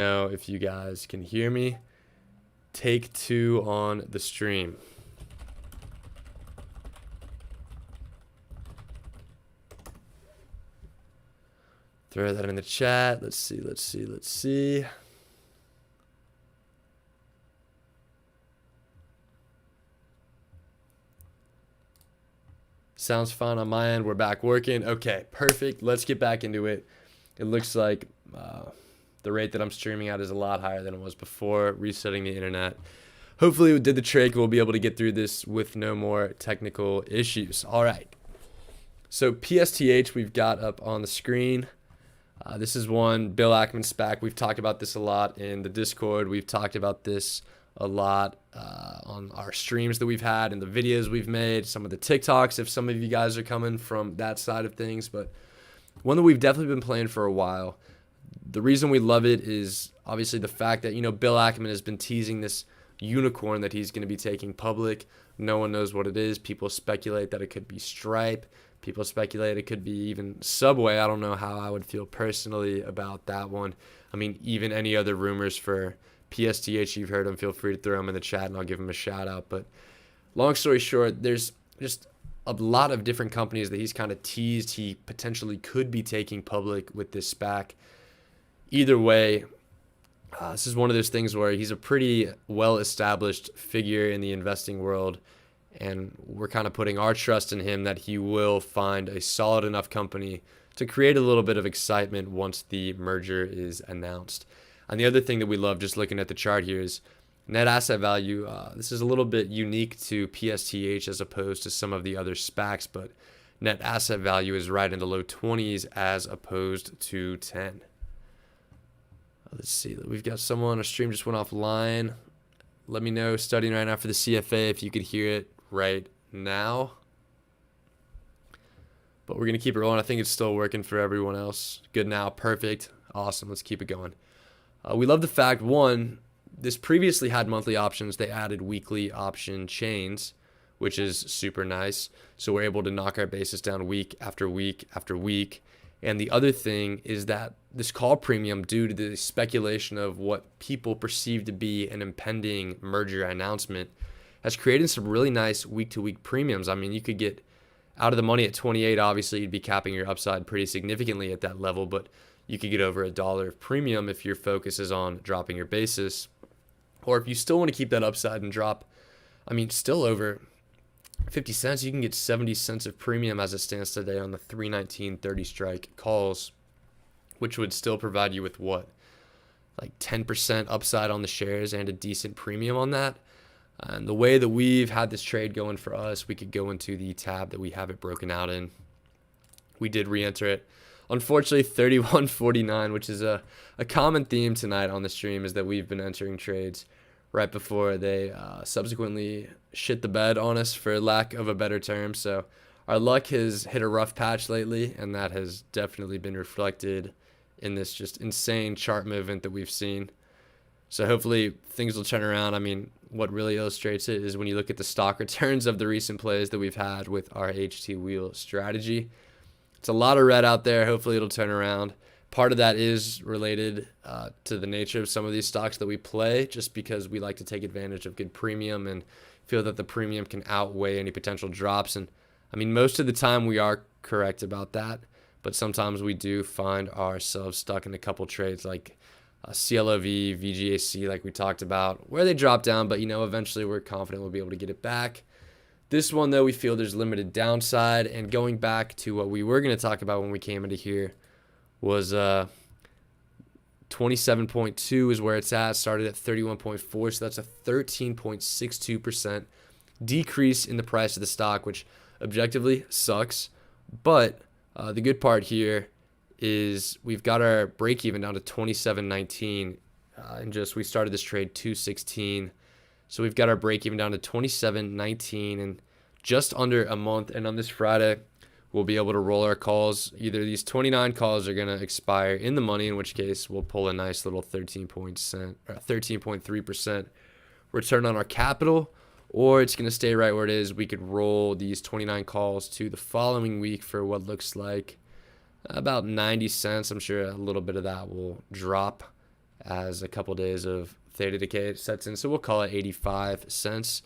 Know if you guys can hear me. Take two on the stream. Throw that in the chat. Let's see. Sounds fine on my end. We're back working. Okay, perfect. Let's get back into it. It looks like the rate that I'm streaming at is a lot higher than it was before resetting the internet. Hopefully we did the trick. We'll be able to get through this with no more technical issues. All right. So PSTH we've got up on the screen. This is one Bill Ackman SPAC. We've talked about this a lot in the Discord. We've talked about this a lot on our streams that we've had and the videos we've made, some of the TikToks if some of you guys are coming from that side of things. But one that we've definitely been playing for a while. The reason we love it is obviously the fact that, Bill Ackman has been teasing this unicorn that he's going to be taking public. No one knows what it is. People speculate that it could be Stripe. People speculate it could be even Subway. I don't know how I would feel personally about that one. I mean, even any other rumors for PSTH you've heard them, feel free to throw them in the chat and I'll give them a shout out. But long story short, there's just a lot of different companies that he's kind of teased he potentially could be taking public with this SPAC. Either way, this is one of those things where he's a pretty well-established figure in the investing world, and we're kind of putting our trust in him that he will find a solid enough company to create a little bit of excitement once the merger is announced. And the other thing that we love just looking at the chart here is net asset value. This is a little bit unique to PSTH as opposed to some of the other SPACs, but net asset value is right in the low 20s as opposed to 10. Let's see. We've got someone, a stream just went offline. Let me know, studying right now for the CFA, if you could hear it right now. But we're going to keep it rolling. I think it's still working for everyone else. Good now. Perfect. Awesome. Let's keep it going. We love the fact, one, this previously had monthly options. They added weekly option chains, which is super nice. So we're able to knock our basis down week after week after week. And the other thing is that this call premium, due to the speculation of what people perceive to be an impending merger announcement, has created some really nice week-to-week premiums. I mean, you could get out of the money at 28. Obviously, you'd be capping your upside pretty significantly at that level, but you could get over $1 of premium if your focus is on dropping your basis. Or if you still want to keep that upside and drop, still over 50 cents, you can get 70 cents of premium as it stands today on the 319.30 strike calls, which would still provide you with what? Like 10% upside on the shares and a decent premium on that. And the way that we've had this trade going for us, we could go into the tab that we have it broken out in. We did re-enter it. Unfortunately, 31.49, which is a common theme tonight on the stream, is that we've been entering trades right before they subsequently shit the bed on us, for lack of a better term. So our luck has hit a rough patch lately, and that has definitely been reflected in this just insane chart movement that we've seen. So hopefully things will turn around. What really illustrates it is when you look at the stock returns of the recent plays that we've had with our HT wheel strategy. It's a lot of red out there. Hopefully it'll turn around. Part of that is related to the nature of some of these stocks that we play, just because we like to take advantage of good premium and feel that the premium can outweigh any potential drops. And most of the time we are correct about that, but sometimes we do find ourselves stuck in a couple trades like CLOV, VGAC, like we talked about, where they drop down, but eventually we're confident we'll be able to get it back. This one, though, we feel there's limited downside. And going back to what we were going to talk about when we came into here was 27.2 is where it's at. Started at 31.4, so that's a 13.62% decrease in the price of the stock, which objectively sucks. But the good part here is we've got our break even down to 27.19, and we started this trade 2.16. So we've got our break even down to 27.19 in just under a month. And on this Friday, we'll be able to roll our calls. Either these 29 calls are going to expire in the money, in which case we'll pull a nice little 13.3% return on our capital, or it's going to stay right where it is. We could roll these 29 calls to the following week for what looks like about 90 cents. I'm sure a little bit of that will drop as a couple days of theta decay sets in. So we'll call it 85 cents,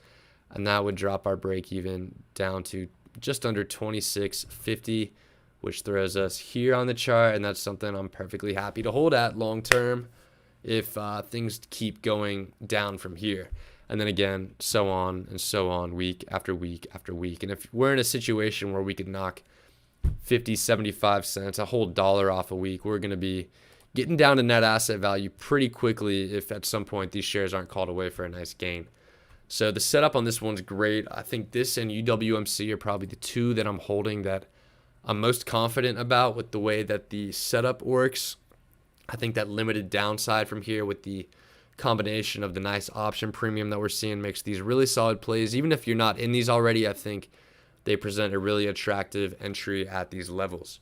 and that would drop our break even down to just under 26.50, which throws us here on the chart, and that's something I'm perfectly happy to hold at long term if things keep going down from here. And then again, so on and so on, week after week after week. And if we're in a situation where we could knock 50, 75 cents, a whole dollar off a week, we're going to be getting down to net asset value pretty quickly if at some point these shares aren't called away for a nice gain. So the setup on this one's great. I think this and UWMC are probably the two that I'm holding that I'm most confident about with the way that the setup works. I think that limited downside from here with the combination of the nice option premium that we're seeing makes these really solid plays. Even if you're not in these already, I think they present a really attractive entry at these levels.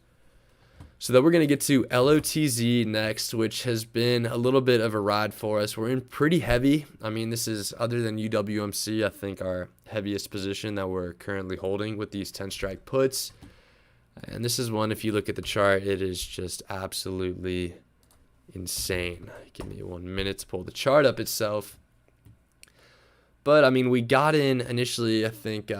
So then we're going to get to LOTZ next, which has been a little bit of a ride for us. We're in pretty heavy. I mean, this is, other than UWMC, I think our heaviest position that we're currently holding with these 10 strike puts. And this is one, if you look at the chart, it is just absolutely insane. Give me 1 minute to pull the chart up itself. But I mean, we got in initially, I think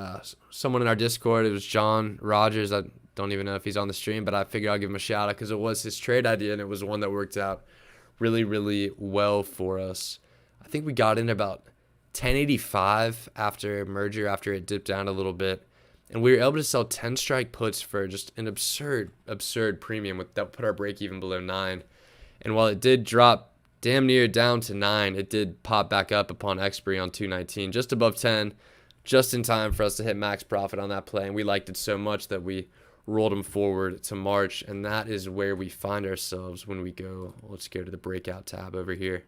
someone in our Discord, it was John Rogers. I don't even know if he's on the stream, but I figured I'll give him a shout out because it was his trade idea and it was one that worked out really, really well for us. I think we got in about 1085 after merger, after it dipped down a little bit. And we were able to sell 10 strike puts for just an absurd premium that put our break even below 9. And while it did drop damn near down to 9, it did pop back up upon expiry on 219, just above 10, just in time for us to hit max profit on that play. And we liked it so much that we rolled them forward to March. And that is where we find ourselves when we go. Let's go to the breakout tab over here.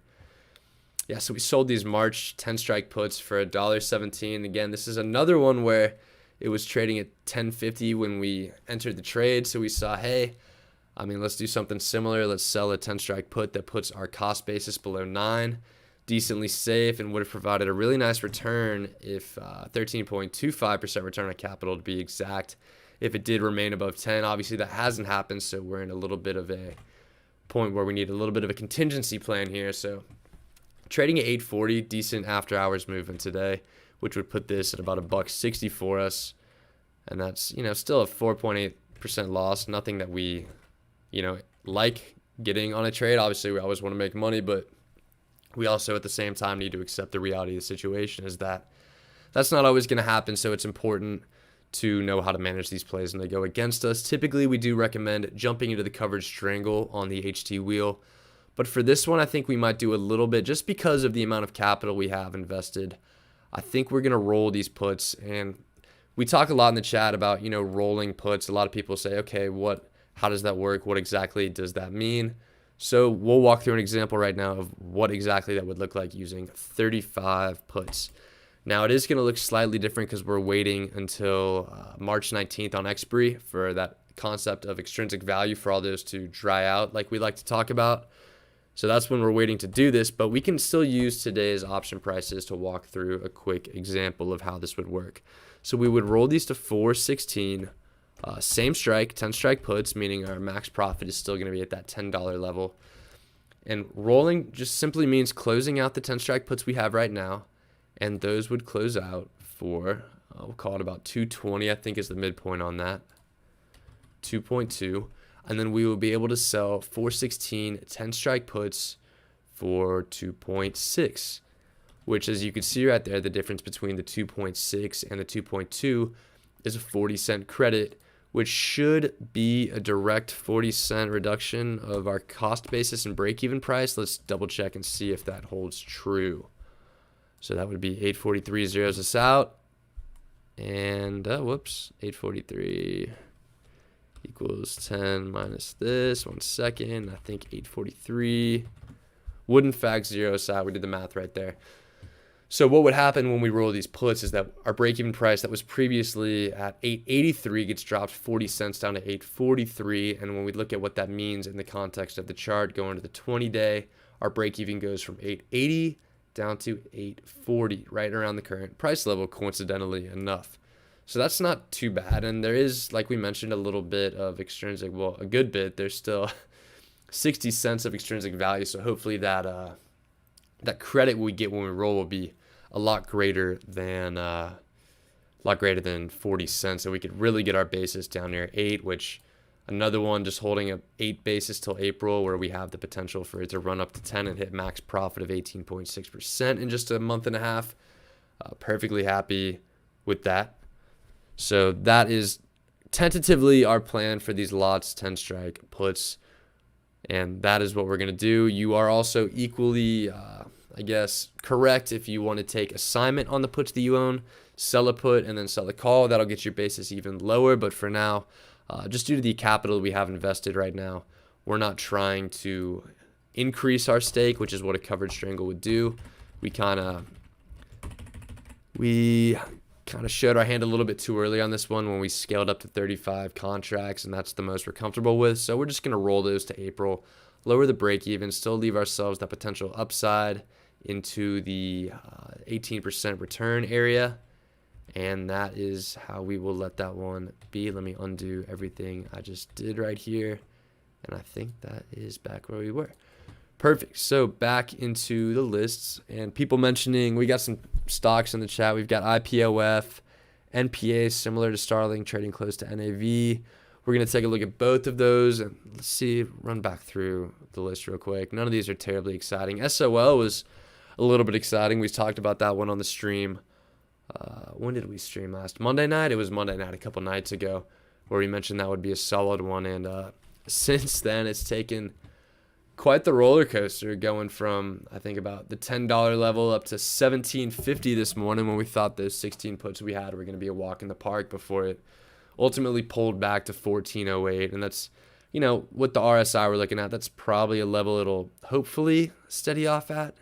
Yeah, so we sold these March 10 strike puts for $1.17. Again, this is another one where it was trading at 10.50 when we entered the trade. So we saw, hey, I mean, let's do something similar. Let's sell a 10 strike put that puts our cost basis below 9, decently safe, and would have provided a really nice return if 13.25% return on capital to be exact. If it did remain above 10, obviously that hasn't happened. So we're in a little bit of a point where we need a little bit of a contingency plan here. So trading at 8.40, decent after hours movement today, which would put this at about $1.60 for us. And that's, still a 4.8% loss. Nothing that we, like getting on a trade. Obviously, we always want to make money, but we also at the same time need to accept the reality of the situation is that that's not always going to happen. So it's important to know how to manage these plays when they go against us. Typically, we do recommend jumping into the coverage strangle on the HT wheel. But for this one, I think we might do a little bit just because of the amount of capital we have invested. I think we're going to roll these puts. And we talk a lot in the chat about, rolling puts. A lot of people say, okay, how does that work? What exactly does that mean? So we'll walk through an example right now of what exactly that would look like using 35 puts. Now, it is going to look slightly different because we're waiting until March 19th on expiry for that concept of extrinsic value for all those to dry out like we like to talk about. So that's when we're waiting to do this, but we can still use today's option prices to walk through a quick example of how this would work. So we would roll these to 416, same strike, 10 strike puts, meaning our max profit is still going to be at that $10 level. And rolling just simply means closing out the 10 strike puts we have right now, and those would close out for, we'll call it about 220, I think is the midpoint on that, 2.2. And then we will be able to sell 416 10 strike puts for 2.6, which, as you can see right there, the difference between the 2.6 and the 2.2 is a 40-cent credit, which should be a direct 40-cent reduction of our cost basis and break-even price. Let's double check and see if that holds true. So that would be 843 zeros us out. And, 843 equals 10 minus this. 1 second. I think 843 would in fact zero us out. We did the math right there. So what would happen when we roll these puts is that our break-even price that was previously at 883 gets dropped 40 cents down to 843. And when we look at what that means in the context of the chart going to the 20-day, our break-even goes from 880 down to 840, right around the current price level, coincidentally enough. So that's not too bad. And there is, like we mentioned, a little bit of extrinsic, well, a good bit. There's still 60 cents of extrinsic value. So hopefully that credit we get when we roll will be a lot greater than 40 cents. So we could really get our basis down near 8, which another one just holding a 8 basis till April, where we have the potential for it to run up to 10 and hit max profit of 18.6% in just a month and a half. Perfectly happy with that. So that is tentatively our plan for these lots 10 strike puts, and that is what we're going to do. You are also equally, correct if you want to take assignment on the puts that you own, sell a put, and then sell a call. That'll get your basis even lower, but for now, just due to the capital we have invested right now, we're not trying to increase our stake, which is what a covered strangle would do. We kind of showed our hand a little bit too early on this one when we scaled up to 35 contracts, and that's the most we're comfortable with. So we're just going to roll those to April, lower the break even, still leave ourselves that potential upside into the 18% return area. And that is how we will let that one be. Let me undo everything I just did right here. And I think that is back where we were. Perfect. So back into the lists, and people mentioning, we got some stocks in the chat. We've got IPOF, NPA, similar to Starling, trading close to NAV. We're going to take a look at both of those, and let's see, run back through the list real quick. None of these are terribly exciting. SOL was a little bit exciting. We talked about that one on the stream. When did we stream last? Monday night? It was Monday night a couple nights ago, where we mentioned that would be a solid one, and since then it's taken quite the roller coaster, going from I think about the $10 level up to $17.50 this morning, when we thought those 16 puts we had were going to be a walk in the park, before it ultimately pulled back to $14.08. And that's, with the RSI we're looking at, that's probably a level it'll hopefully steady off at.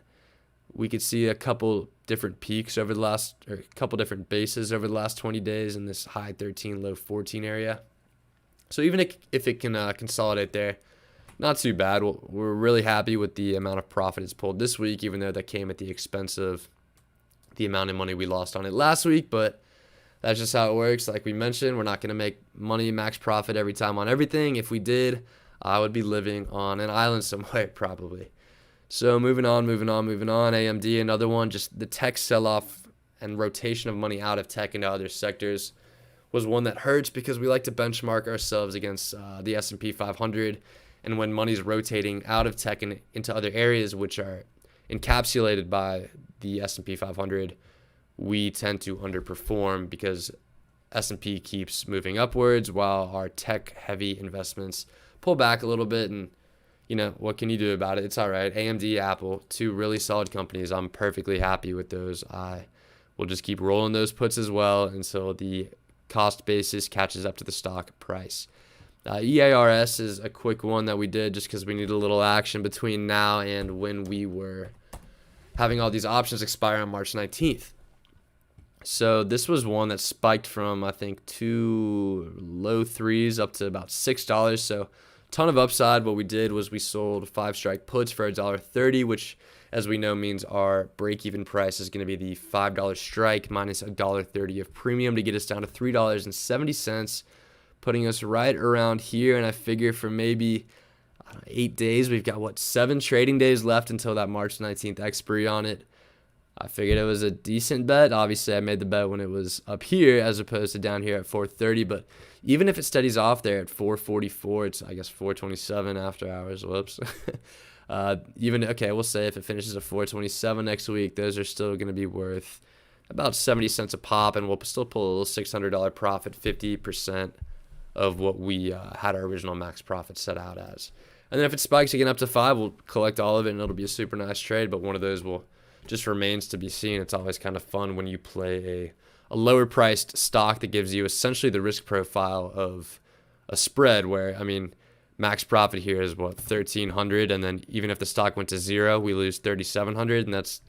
We could see a couple different peaks over the last, or a couple different bases over the last 20 days in this high 13, low 14 area. So even if it can consolidate there, not too bad. We're really happy with the amount of profit it's pulled this week, even though that came at the expense of the amount of money we lost on it last week. But that's just how it works. Like we mentioned, we're not going to make money, max profit every time on everything. If we did, I would be living on an island somewhere probably. So moving on. AMD, another one, just the tech sell-off and rotation of money out of tech into other sectors was one that hurts, because we like to benchmark ourselves against the S&P 500. And when money's rotating out of tech and into other areas which are encapsulated by the S&P 500, we tend to underperform, because S&P keeps moving upwards while our tech-heavy investments pull back a little bit. And what can you do about it? It's all right. AMD, Apple, two really solid companies. I'm perfectly happy with those. I will just keep rolling those puts as well until the cost basis catches up to the stock price. EARS is a quick one that we did just because we need a little action between now and when we were having all these options expire on March 19th. So this was one that spiked from, I think, 2 low threes up to about $6. So ton of upside. What we did was we sold 5 strike puts for $1.30, which, as we know, means our break-even price is going to be the $5 strike minus $1.30 of premium to get us down to $3.70, putting us right around here. And I figure for maybe 8 days, we've got 7 trading days left until that March 19th expiry on it. I figured it was a decent bet. Obviously, I made the bet when it was up here as opposed to down here at 430. But even if it steadies off there at 444, it's, I guess, 427 after hours. Whoops. We'll say if it finishes at 427 next week, those are still going to be worth about 70 cents a pop, and we'll still pull a little $600 profit, 50% of what we had our original max profit set out as. And then if it spikes again up to 5, we'll collect all of it, and it'll be a super nice trade. But one of those will just remains to be seen. It's always kind of fun when you play a lower priced stock that gives you essentially the risk profile of a spread, where, max profit here is 1,300, and then even if the stock went to 0, we lose 3,700, and that's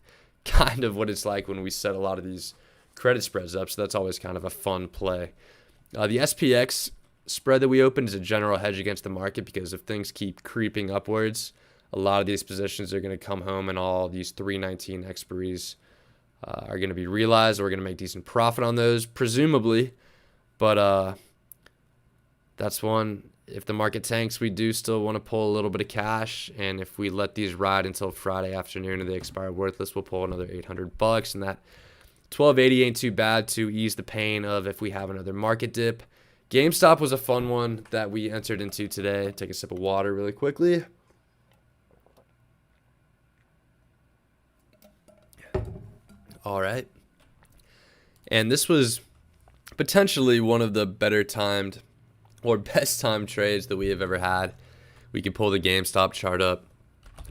kind of what it's like when we set a lot of these credit spreads up. So that's always kind of a fun play. The SPX spread that we opened is a general hedge against the market, because if things keep creeping upwards, a lot of these positions are going to come home, and all these 319 expiries are going to be realized. We're going to make decent profit on those, presumably. But that's one If the market tanks, we do still want to pull a little bit of cash, and if we let these ride until Friday afternoon and they expire worthless, we'll pull another $800, and that 1280 ain't too bad to ease the pain of if we have another market dip. GameStop was a fun one that we entered into today. Take a sip of water really quickly. All right. And this was potentially one of the better timed or best timed trades that we have ever had. We could pull the GameStop chart up.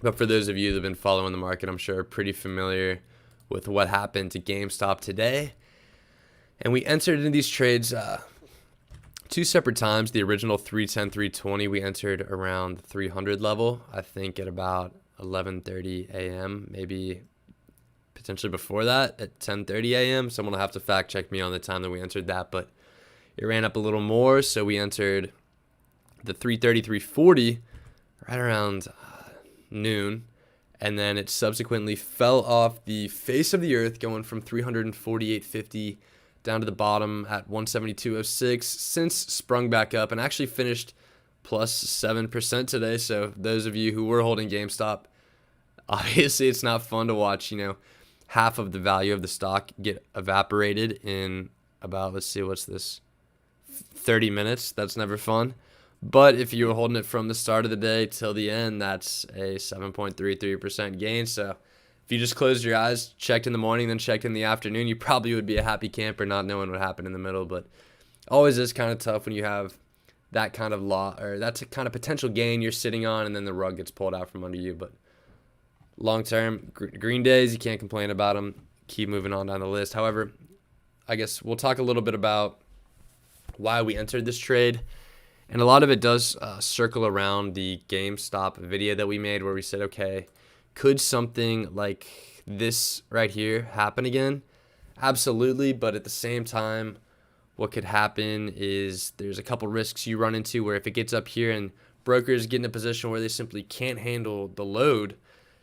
But for those of you that have been following the market, I'm sure are pretty familiar with what happened to GameStop today. And we entered into these trades two separate times. The original 310, 320, we entered around the 300 level, I think at about 11:30 a.m., maybe potentially before that at 10:30 a.m. Someone will have to fact check me on the time that we entered that, but it ran up a little more, so we entered the 330, 340 right around noon, and then it subsequently fell off the face of the earth, going from 348.50 down to the bottom at 172.06, since sprung back up and actually finished plus 7% today. So those of you who were holding GameStop, obviously it's not fun to watch, half of the value of the stock get evaporated in about, let's see, what's this, 30 minutes. That's never fun. But if you were holding it from the start of the day till the end, that's a 7.33% gain. So if you just closed your eyes, checked in the morning, then checked in the afternoon, you probably would be a happy camper not knowing what happened in the middle. But always is kind of tough when you have that kind of that's a kind of potential gain you're sitting on, and then the rug gets pulled out from under you. But long term, green days, you can't complain about them. Keep moving on down the list. However, I guess we'll talk a little bit about why we entered this trade. And a lot of it does circle around the GameStop video that we made, where we said, okay, could something like this right here happen again? Absolutely. But at the same time, what could happen is there's a couple risks you run into where if it gets up here and brokers get in a position where they simply can't handle the load,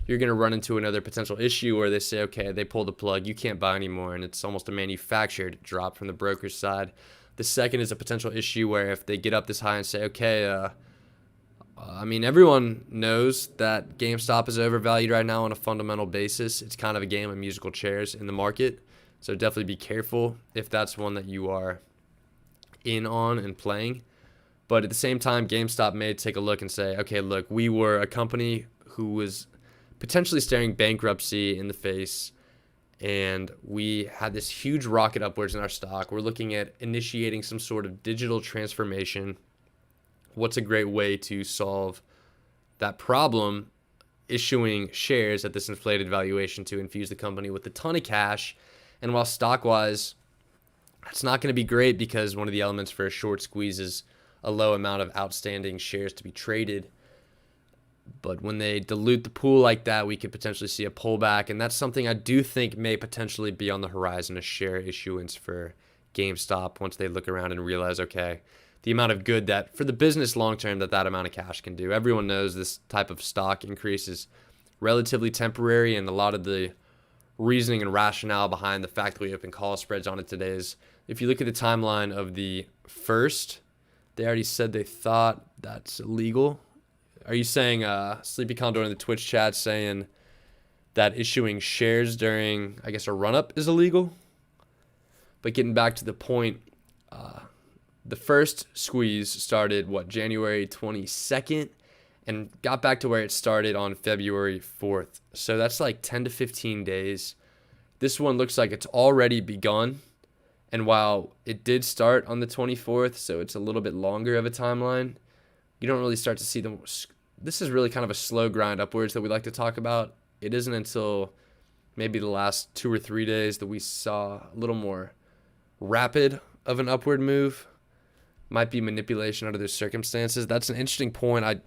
you're going to run into another potential issue where they say, okay, they pull the plug, you can't buy anymore, and it's almost a manufactured drop from the broker's side. The second is a potential issue where if they get up this high and say, okay, everyone knows that GameStop is overvalued right now on a fundamental basis. It's kind of a game of musical chairs in the market. So definitely be careful if that's one that you are in on and playing. But at the same time, GameStop may take a look and say, okay, look, we were a company who was potentially staring bankruptcy in the face, and we had this huge rocket upwards in our stock. We're looking at initiating some sort of digital transformation. What's a great way to solve that problem? Issuing shares at this inflated valuation to infuse the company with a ton of cash. And while stock-wise, it's not going to be great because one of the elements for a short squeeze is a low amount of outstanding shares to be traded. But when they dilute the pool like that, we could potentially see a pullback. And that's something I do think may potentially be on the horizon, a share issuance for GameStop once they look around and realize, okay, the amount of good that for the business long term that amount of cash can do. Everyone knows this type of stock increase is relatively temporary, and a lot of the reasoning and rationale behind the fact that we open call spreads on it today is if you look at the timeline of the first, they already said they thought that's illegal. Are you saying Sleepy Condor in the Twitch chat saying that issuing shares during, I guess, a run-up is illegal? But getting back to the point, the first squeeze started, January 22nd, and got back to where it started on February 4th. So that's like 10 to 15 days. This one looks like it's already begun. And while it did start on the 24th, so it's a little bit longer of a timeline, you don't really start to see them. This is really kind of a slow grind upwards that we like to talk about. It isn't until maybe the last 2 or 3 days that we saw a little more rapid of an upward move. Might be manipulation under those circumstances. That's an interesting point. I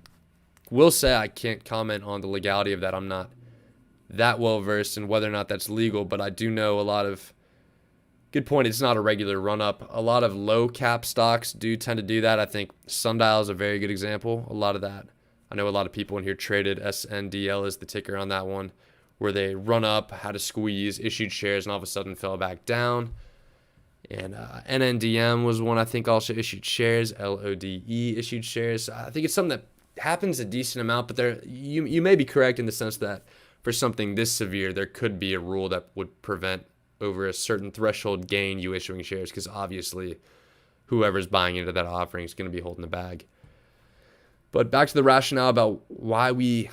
will say I can't comment on the legality of that. I'm not that well versed in whether or not that's legal, but I do know a lot of, good point, it's not a regular run up. A lot of low cap stocks do tend to do that. I think Sundial is a very good example. A lot of that. I know a lot of people in here traded SNDL is the ticker on that one, where they run up, had a squeeze, issued shares, and all of a sudden fell back down. And NNDM was one I think also issued shares. LODE issued shares. I think it's something that happens a decent amount, but you may be correct in the sense that for something this severe, there could be a rule that would prevent over a certain threshold gain you issuing shares, because obviously whoever's buying into that offering is going to be holding the bag. But back to the rationale about why we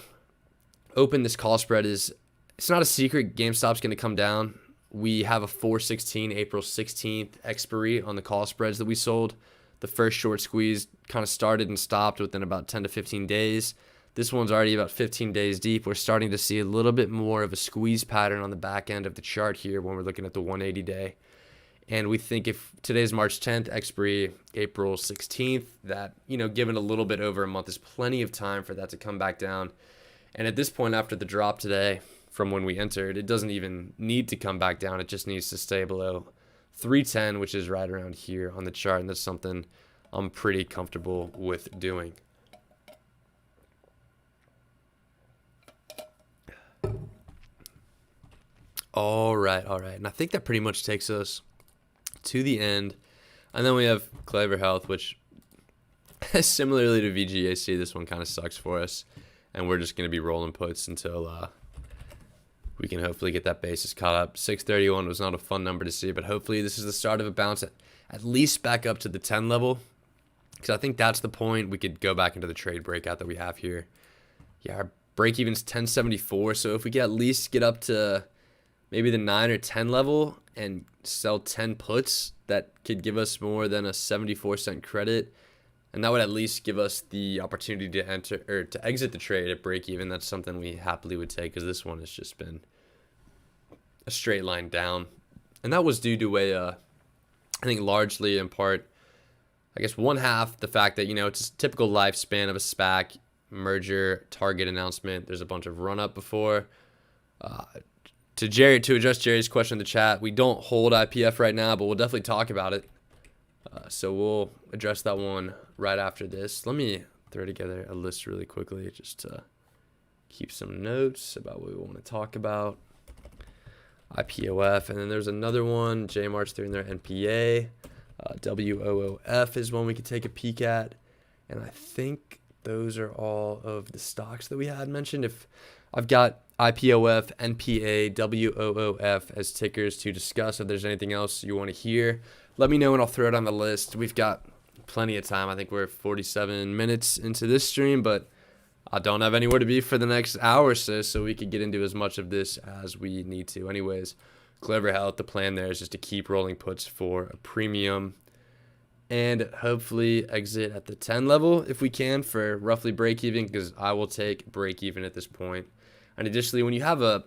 open this call spread is it's not a secret GameStop's going to come down. We have a 4/16, April 16th expiry on the call spreads that we sold. The first short squeeze kind of started and stopped within about 10 to 15 days. This one's already about 15 days deep. We're starting to see a little bit more of a squeeze pattern on the back end of the chart here when we're looking at the 180 day. And we think if today's March 10th, expiry April 16th, that, given a little bit over a month is plenty of time for that to come back down. And at this point, after the drop today from when we entered, it doesn't even need to come back down. It just needs to stay below 310, which is right around here on the chart. And that's something I'm pretty comfortable with doing. All right. And I think that pretty much takes us to the end. And then we have Clever Health, which similarly to VGAC, this one kind of sucks for us. And we're just going to be rolling puts until we can hopefully get that basis caught up. 631 was not a fun number to see, but hopefully this is the start of a bounce at least back up to the 10 level. Because I think that's the point. We could go back into the trade breakout that we have here. Yeah, our break even's 1074. So if we can at least get up to maybe the 9 or 10 level and sell 10 puts, that could give us more than a 74-cent credit. And that would at least give us the opportunity to enter or to exit the trade at break even. That's something we happily would take, because this one has just been a straight line down. And that was due to I think largely in part, I guess one half, the fact that, it's a typical lifespan of a SPAC merger target announcement. There's a bunch of run up before. To address Jerry's question in the chat, we don't hold IPF right now, but we'll definitely talk about it. So we'll address that one right after this. Let me throw together a list really quickly just to keep some notes about what we want to talk about. IPOF, and then there's another one, JMarch through in there, NPA. WOOF is one we could take a peek at. And I think those are all of the stocks that we had mentioned. If I've got IPOF, NPA, WOOF as tickers to discuss. If there's anything else you want to hear, let me know and I'll throw it on the list. We've got plenty of time. I think we're 47 minutes into this stream, but I don't have anywhere to be for the next hour or so we could get into as much of this as we need to. Anyways, Clever Health, the plan there is just to keep rolling puts for a premium and hopefully exit at the 10 level if we can for roughly break even, because I will take break even at this point. And additionally, when you have a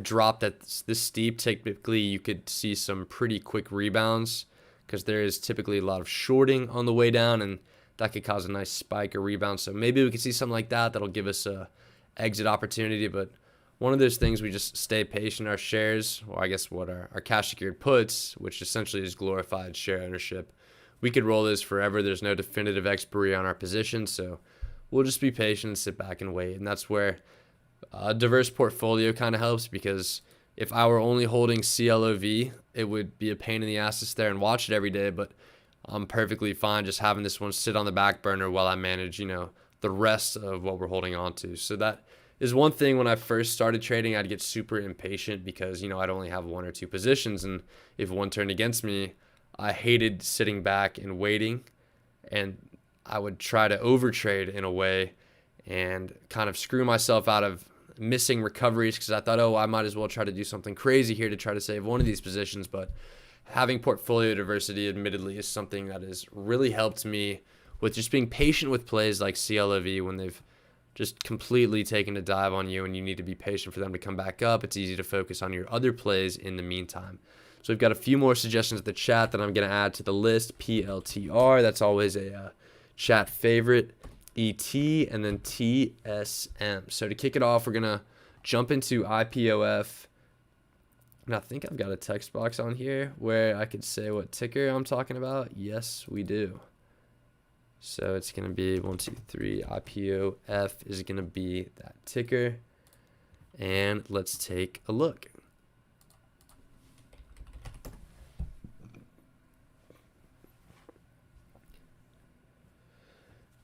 drop that's this steep, typically you could see some pretty quick rebounds, because there is typically a lot of shorting on the way down, and that could cause a nice spike or rebound. So maybe we could see something like that that'll give us a exit opportunity. But one of those things, we just stay patient. Our shares, or I guess what our cash secured puts, which essentially is glorified share ownership, we could roll this forever. There's no definitive expiry on our position, so we'll just be patient and sit back and wait. And that's where a diverse portfolio kind of helps, because if I were only holding CLOV, it would be a pain in the ass to stare and watch it every day. But I'm perfectly fine just having this one sit on the back burner while I manage, the rest of what we're holding on to. So that is one thing. When I first started trading, I'd get super impatient because, I'd only have one or two positions. And if one turned against me, I hated sitting back and waiting. And I would try to overtrade in a way and kind of screw myself out of missing recoveries, because I thought, I might as well try to do something crazy here to try to save one of these positions. But having portfolio diversity, admittedly, is something that has really helped me with just being patient with plays like CLOV when they've just completely taken a dive on you and you need to be patient for them to come back up. It's easy to focus on your other plays in the meantime. So we've got a few more suggestions in the chat that I'm going to add to the list. PLTR, that's always a chat favorite. ET, and then TSM. So to kick it off, we're going to jump into IPOF. And I think I've got a text box on here where I could say what ticker I'm talking about. Yes, we do. So it's going to be 1, 2, 3. IPOF is going to be that ticker. And let's take a look.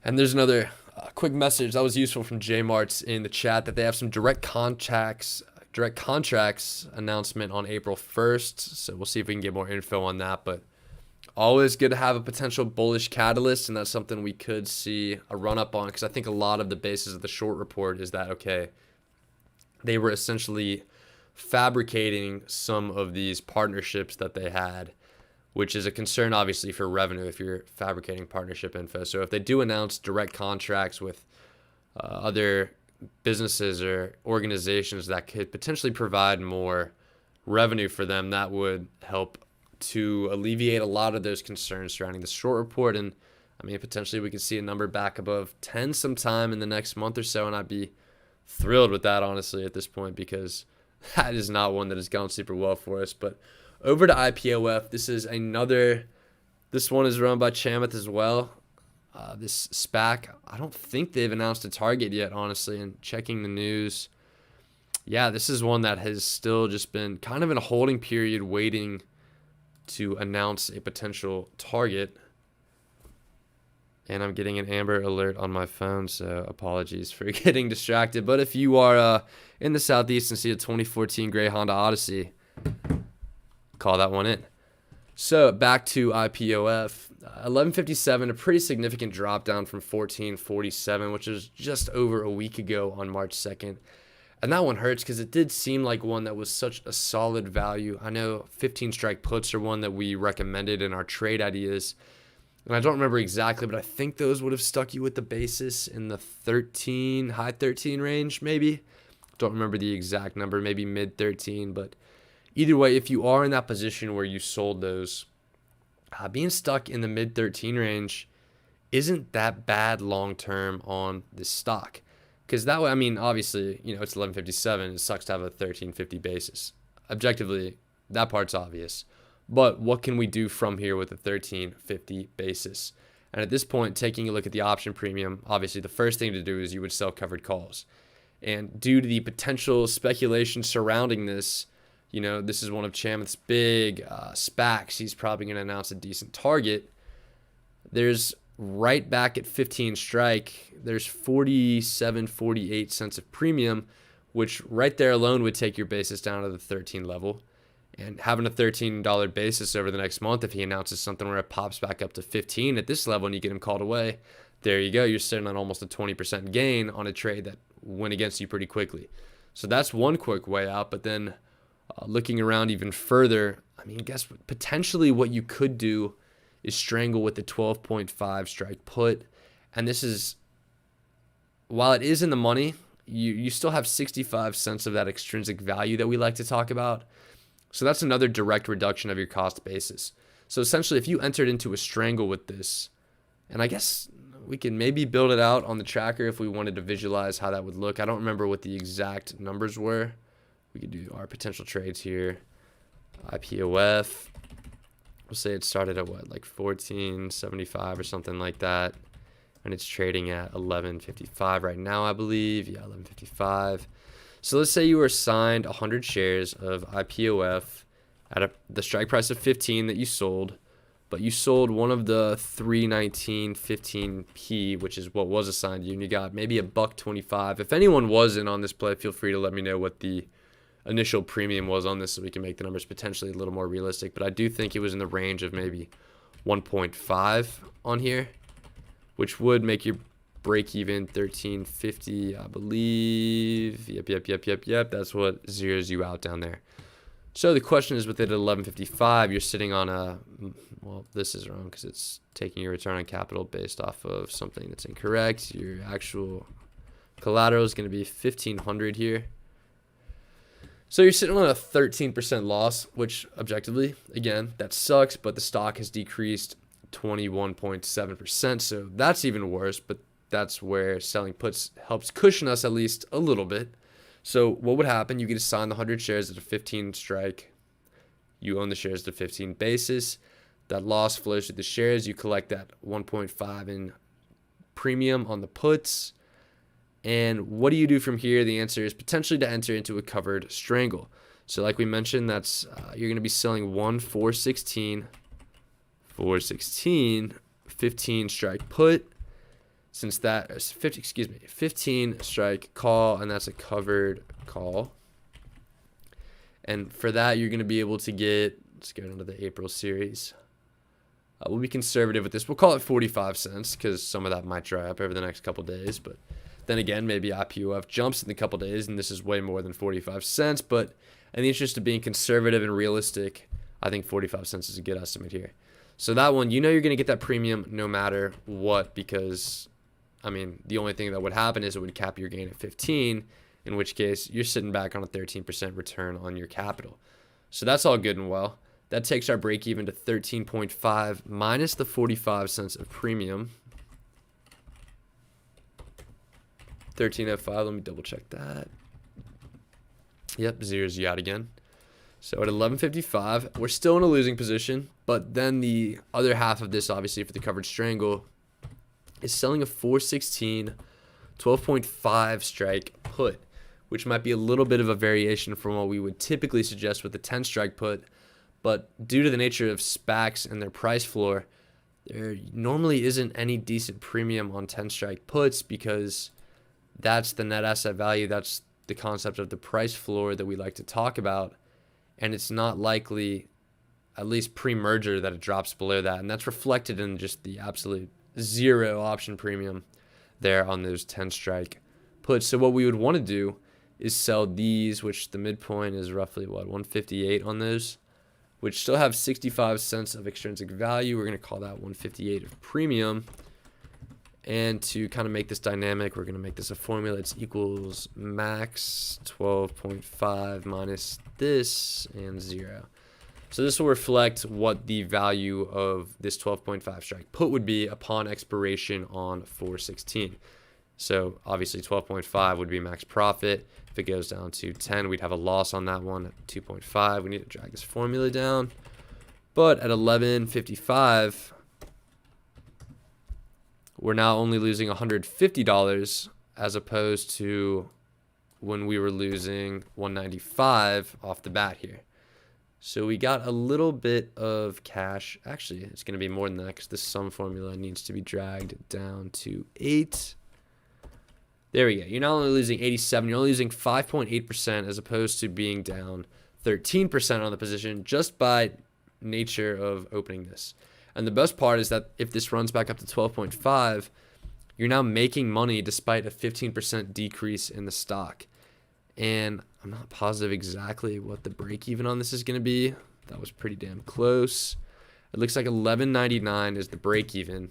And there's another quick message that was useful from Jmarts in the chat that they have some direct contracts announcement on April 1st. So we'll see if we can get more info on that. But always good to have a potential bullish catalyst, and that's something we could see a run up on, because I think a lot of the basis of the short report is that, okay, they were essentially fabricating some of these partnerships that they had, which is a concern obviously for revenue if you're fabricating partnership info. So if they do announce direct contracts with other businesses or organizations that could potentially provide more revenue for them, that would help to alleviate a lot of those concerns surrounding the short report. And I mean, potentially we could see a number back above 10 sometime in the next month or so, and I'd be thrilled with that, honestly, at this point, because that is not one that has gone super well for us. But over to IPOF, this one is run by Chamath as well. This SPAC, I don't think they've announced a target yet, honestly, and checking the news. Yeah, this is one that has still just been kind of in a holding period waiting to announce a potential target. And I'm getting an Amber alert on my phone, so apologies for getting distracted. But if you are in the Southeast and see a 2014 gray Honda Odyssey, call that one in. So back to IPOF, 1157, a pretty significant drop down from 1447, which was just over a week ago on March 2nd. And that one hurts because it did seem like one that was such a solid value. I know 15 strike puts are one that we recommended in our trade ideas. And I don't remember exactly, but I think those would have stuck you with the basis in the high 13 range, maybe. Don't remember the exact number, maybe mid 13. But either way, if you are in that position where you sold those, being stuck in the mid 13 range isn't that bad long term on this stock. Because that way, I mean, obviously, it's 1157. It sucks to have a 1350 basis. Objectively, that part's obvious. But what can we do from here with a 1350 basis? And at this point, taking a look at the option premium, obviously the first thing to do is you would sell covered calls. And due to the potential speculation surrounding this, this is one of Chamath's big SPACs. He's probably going to announce a decent target. There's right back at 15 strike, there's 48 cents of premium, which right there alone would take your basis down to the 13 level. And having a $13 basis over the next month, if he announces something where it pops back up to 15 at this level and you get him called away, there you go. You're sitting on almost a 20% gain on a trade that went against you pretty quickly. So that's one quick way out. But then looking around even further, I mean, guess potentially what you could do is strangle with the 12.5 strike put. And this is, while it is in the money, you still have 65 cents of that extrinsic value that we like to talk about. So that's another direct reduction of your cost basis. So essentially, if you entered into a strangle with this, and I guess we can maybe build it out on the tracker if we wanted to visualize how that would look. I don't remember what the exact numbers were. We could do our potential trades here. IPOF. We'll say it started at what, like 1475 or something like that. And it's trading at 1155 right now, I believe. Yeah, 1155. So let's say you were assigned 100 shares of IPOF at the strike price of 15 that you sold, but you sold one of the 319.15p, which is what was assigned to you, and you got maybe $1.25. If anyone was in on this play, feel free to let me know what the initial premium was on this so we can make the numbers potentially a little more realistic. But I do think it was in the range of maybe 1.5 on here, which would make your break even 1350, I believe. Yep. That's what zeroes you out down there. So the question is, with it at 1155, you're sitting on well, this is wrong because it's taking your return on capital based off of something that's incorrect. Your actual collateral is going to be 1500 here. So you're sitting on a 13% loss, which objectively, again, that sucks, but the stock has decreased 21.7%. So that's even worse, but that's where selling puts helps cushion us at least a little bit. So what would happen? You get assigned the 100 shares at a 15 strike. You own the shares at a 15 basis. That loss flows through the shares. You collect that 1.5 in premium on the puts. And what do you do from here? The answer is potentially to enter into a covered strangle. So like we mentioned, that's you're going to be selling 416, 15 strike put. since that is 15 strike call, and that's a covered call. And for that, you're going to be able to get, let's go into the April series. We'll be conservative with this. We'll call it 45 cents because some of that might dry up over the next couple days. But then again, maybe IPOF jumps in a couple days, and this is way more than 45 cents. But in the interest of being conservative and realistic, I think 45 cents is a good estimate here. So that one, you're going to get that premium no matter what, because, I mean, the only thing that would happen is it would cap your gain at 15, in which case you're sitting back on a 13% return on your capital. So that's all good and well. That takes our break even to 13.5 minus the 45 cents of premium. 13.05, let me double check that. Yep, zeroes you out again. So at 11.55, we're still in a losing position, but then the other half of this, obviously for the covered strangle, is selling a 416 12.5 strike put, which might be a little bit of a variation from what we would typically suggest with the 10 strike put. But due to the nature of SPACs and their price floor, there normally isn't any decent premium on 10 strike puts, because that's the net asset value. That's the concept of the price floor that we like to talk about. And it's not likely, at least pre-merger, that it drops below that. And that's reflected in just the absolute zero option premium there on those 10 strike puts. So what we would want to do is sell these, which the midpoint is roughly, 158 on those, which still have 65 cents of extrinsic value. We're going to call that 158 of premium. And to kind of make this dynamic, we're going to make this a formula. It's equals max 12.5 minus this and 0. So this will reflect what the value of this 12.5 strike put would be upon expiration on 4/16. So obviously 12.5 would be max profit. If it goes down to 10, we'd have a loss on that one at 2.5. We need to drag this formula down. But at 11.55, we're now only losing $150 as opposed to when we were losing $195 off the bat here. So we got a little bit of cash. Actually, it's going to be more than that because this sum formula needs to be dragged down to 8. There we go. You're not only losing 87, you're only losing 5.8% as opposed to being down 13% on the position just by nature of opening this. And the best part is that if this runs back up to 12.5, you're now making money despite a 15% decrease in the stock. And I'm not positive exactly what the break even on this is going to be. That was pretty damn close. It looks like 11.99 is the break even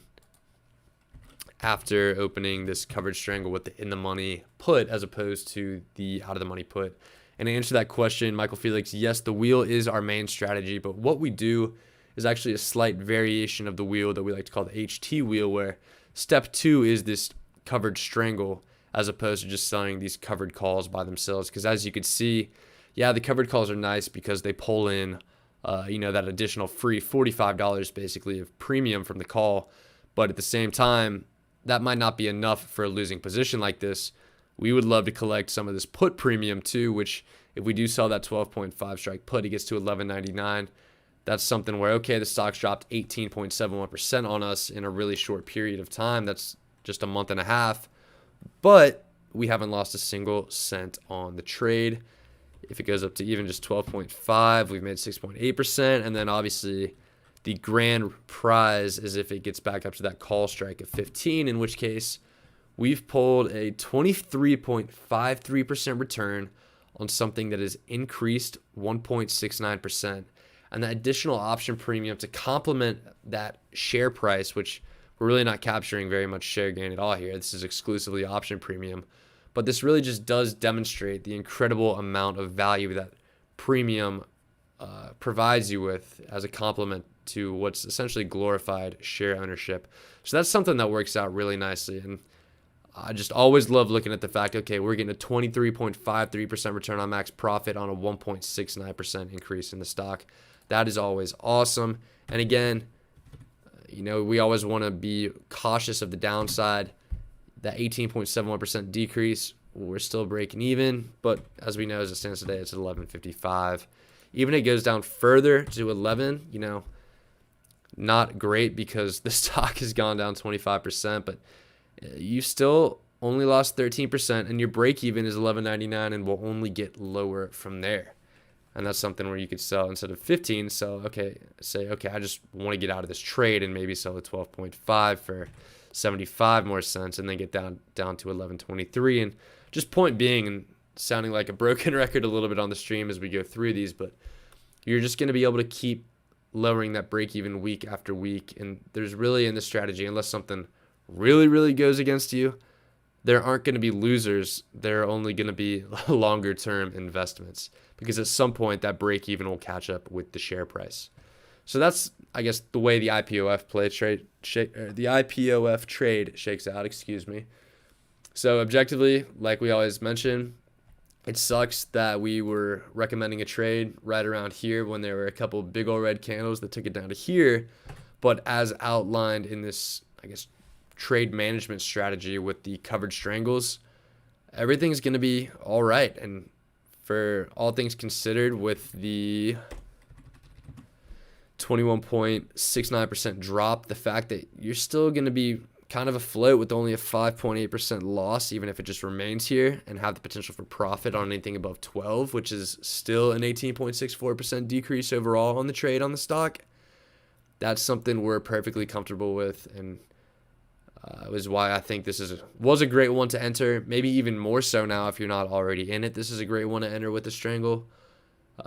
after opening this covered strangle with the in the money put as opposed to the out of the money put. And to answer that question, Michael Felix, yes, the wheel is our main strategy, but what we do is actually a slight variation of the wheel that we like to call the HT wheel, where step 2 is this covered strangle as opposed to just selling these covered calls by themselves. Because as you can see, yeah, the covered calls are nice because they pull in, that additional free $45 basically of premium from the call. But at the same time, that might not be enough for a losing position like this. We would love to collect some of this put premium too, which if we do sell that 12.5 strike put, it gets to $11.99. That's something where, okay, the stock's dropped 18.71% on us in a really short period of time. That's just a month and a half. But we haven't lost a single cent on the trade. If it goes up to even just 12.5, we've made 6.8%. And then obviously the grand prize is if it gets back up to that call strike of 15, in which case we've pulled a 23.53% return on something that has increased 1.69%. And that additional option premium to complement that share price, which we're really not capturing very much share gain at all here. This is exclusively option premium. But this really just does demonstrate the incredible amount of value that premium provides you with as a complement to what's essentially glorified share ownership. So that's something that works out really nicely. And I just always love looking at the fact, okay, we're getting a 23.53% return on max profit on a 1.69% increase in the stock. That is always awesome. And again, we always want to be cautious of the downside. That 18.71% decrease, we're still breaking even. But as we know, as it stands today, it's at 11.55. Even if it goes down further to 11, not great because the stock has gone down 25%. But You still only lost 13%, and your break even is 11.99 and will only get lower from there. And that's something where you could sell instead of 15, say, I just want to get out of this trade and maybe sell at 12.5 for 75 more cents and then get down to 11.23. And just point being, and sounding like a broken record a little bit on the stream as we go through these, but you're just going to be able to keep lowering that break even week after week. And there's really, in this strategy, unless something really, really goes against you, there aren't going to be losers. There are only going to be longer term investments, because at some point that break even will catch up with the share price. So that's, I guess, the way the IPOF trade shakes out, excuse me. So objectively, like we always mention, it sucks that we were recommending a trade right around here when there were a couple big old red candles that took it down to here. But as outlined in this, I guess, trade management strategy with the covered strangles, everything's going to be all right. And for all things considered, with the 21.69% drop, the fact that you're still going to be kind of afloat with only a 5.8% loss, even if it just remains here, and have the potential for profit on anything above 12, which is still an 18.64% decrease overall on the trade on the stock, that's something we're perfectly comfortable with. And was why I think this was a great one to enter. Maybe even more so now if you're not already in it. This is a great one to enter with the strangle,